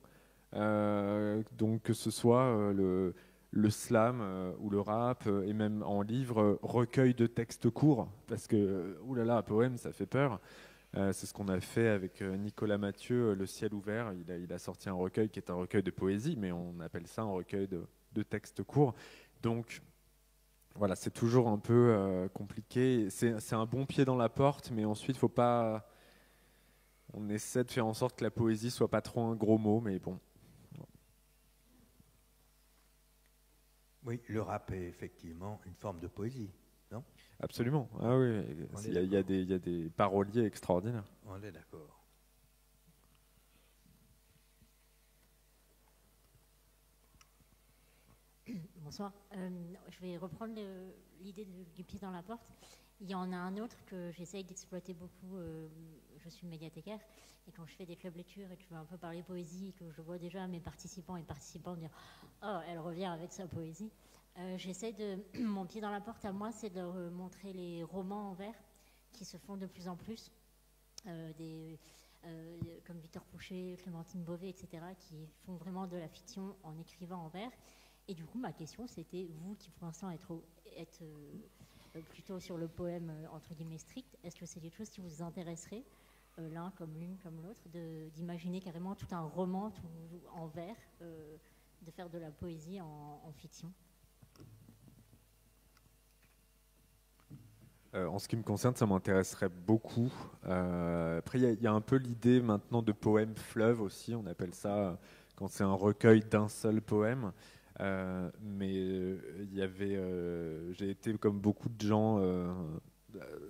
Donc que ce soit le slam ou le rap, et même en livre, recueil de textes courts, parce que, oulala, un poème, ça fait peur. C'est ce qu'on a fait avec Nicolas Mathieu, Le ciel ouvert. Il a sorti un recueil qui est un recueil de poésie, mais on appelle ça un recueil de textes courts. Donc voilà, c'est toujours un peu compliqué. C'est un bon pied dans la porte, mais ensuite, faut pas... On essaie de faire en sorte que la poésie soit pas trop un gros mot, mais bon. Oui, le rap est effectivement une forme de poésie, non ? Absolument. Ah oui, il y a des paroliers extraordinaires. On est d'accord. Bonsoir. Je vais reprendre l'idée du pied dans la porte. Il y en a un autre que j'essaye d'exploiter beaucoup. Je suis médiathécaire et quand je fais des clubs lecture et que je veux un peu parler poésie, que je vois déjà mes participants et participantes dire « Oh, elle revient avec sa poésie », j'essaie de... Mon pied dans la porte à moi, c'est de leur montrer les romans en vers qui se font de plus en plus, comme Victor Pouchet, Clémentine Beauvais, etc., qui font vraiment de la fiction en écrivant en vers. Et du coup, ma question, c'était, vous qui pour l'instant êtes plutôt sur le poème entre guillemets strict, est-ce que c'est quelque chose qui vous intéresserait, l'un comme l'une comme l'autre, d'imaginer carrément tout un roman en vers, de faire de la poésie en fiction? En ce qui me concerne, ça m'intéresserait beaucoup. Après, il y a un peu l'idée maintenant de poème fleuve aussi, on appelle ça quand c'est un recueil d'un seul poème. Mais j'ai été comme beaucoup de gens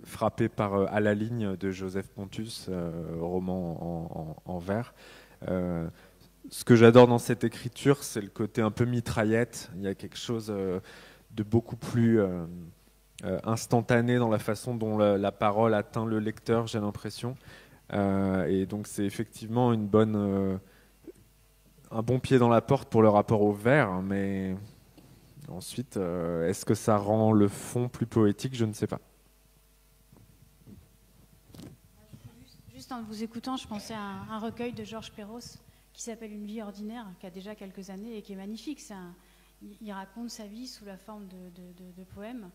frappé par À la ligne de Joseph Pontus, roman en vers. Ce que j'adore dans cette écriture, c'est le côté un peu mitraillette. Il y a quelque chose de beaucoup plus instantané dans la façon dont la parole atteint le lecteur, j'ai l'impression. Et donc c'est effectivement un bon pied dans la porte pour le rapport au vers, mais ensuite, est-ce que ça rend le fond plus poétique? Je ne sais pas. Juste en vous écoutant, je pensais à un recueil de Georges Perros qui s'appelle Une vie ordinaire, qui a déjà quelques années et qui est magnifique. Il raconte sa vie sous la forme de poèmes.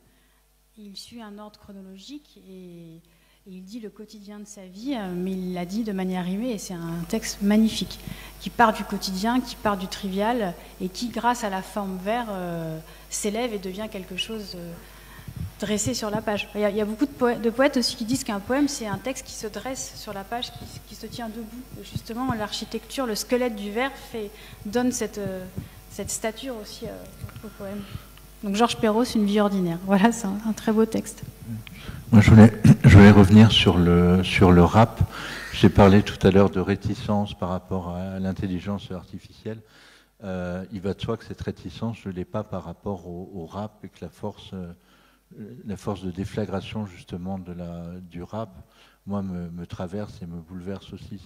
Il suit un ordre chronologique et il dit le quotidien de sa vie, mais il l'a dit de manière rimée, et c'est un texte magnifique, qui part du quotidien, qui part du trivial, et qui, grâce à la forme vers, s'élève et devient quelque chose dressé sur la page. Il y a beaucoup de poètes aussi qui disent qu'un poème, c'est un texte qui se dresse sur la page, qui se tient debout. Et justement, l'architecture, le squelette du vers donne cette stature aussi au poème. Donc Georges Perros, Une vie ordinaire. Voilà, c'est un très beau texte. Moi, je voulais revenir sur le rap. J'ai parlé tout à l'heure de réticence par rapport à l'intelligence artificielle. Il va de soi que cette réticence, je ne l'ai pas par rapport au rap, et que la force de déflagration justement du rap, moi, me traverse et me bouleverse aussi.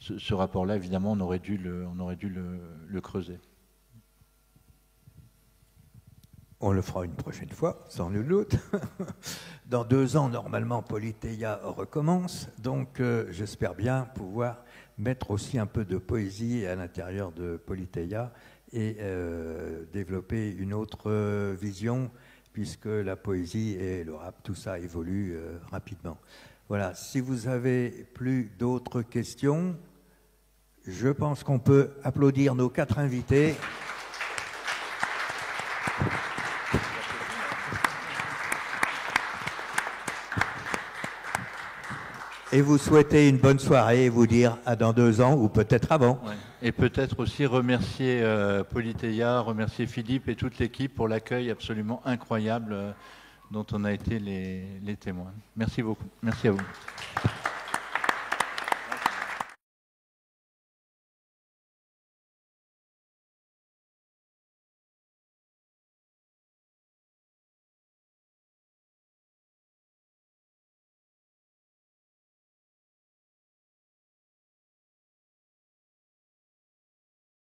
Ce rapport-là, évidemment, on aurait dû le creuser. On le fera une prochaine fois, sans nul doute. Dans 2 ans, normalement, Politeia recommence. Donc, j'espère bien pouvoir mettre aussi un peu de poésie à l'intérieur de Politeia et développer une autre vision, puisque la poésie et le rap, tout ça évolue rapidement. Voilà, si vous avez plus d'autres questions, je pense qu'on peut applaudir nos 4 invités. Et vous souhaiter une bonne soirée et vous dire à dans 2 ans ou peut-être avant. Ouais. Et peut-être aussi remercier Politeia, remercier Philippe et toute l'équipe pour l'accueil absolument incroyable dont on a été les témoins. Merci beaucoup. Merci à vous.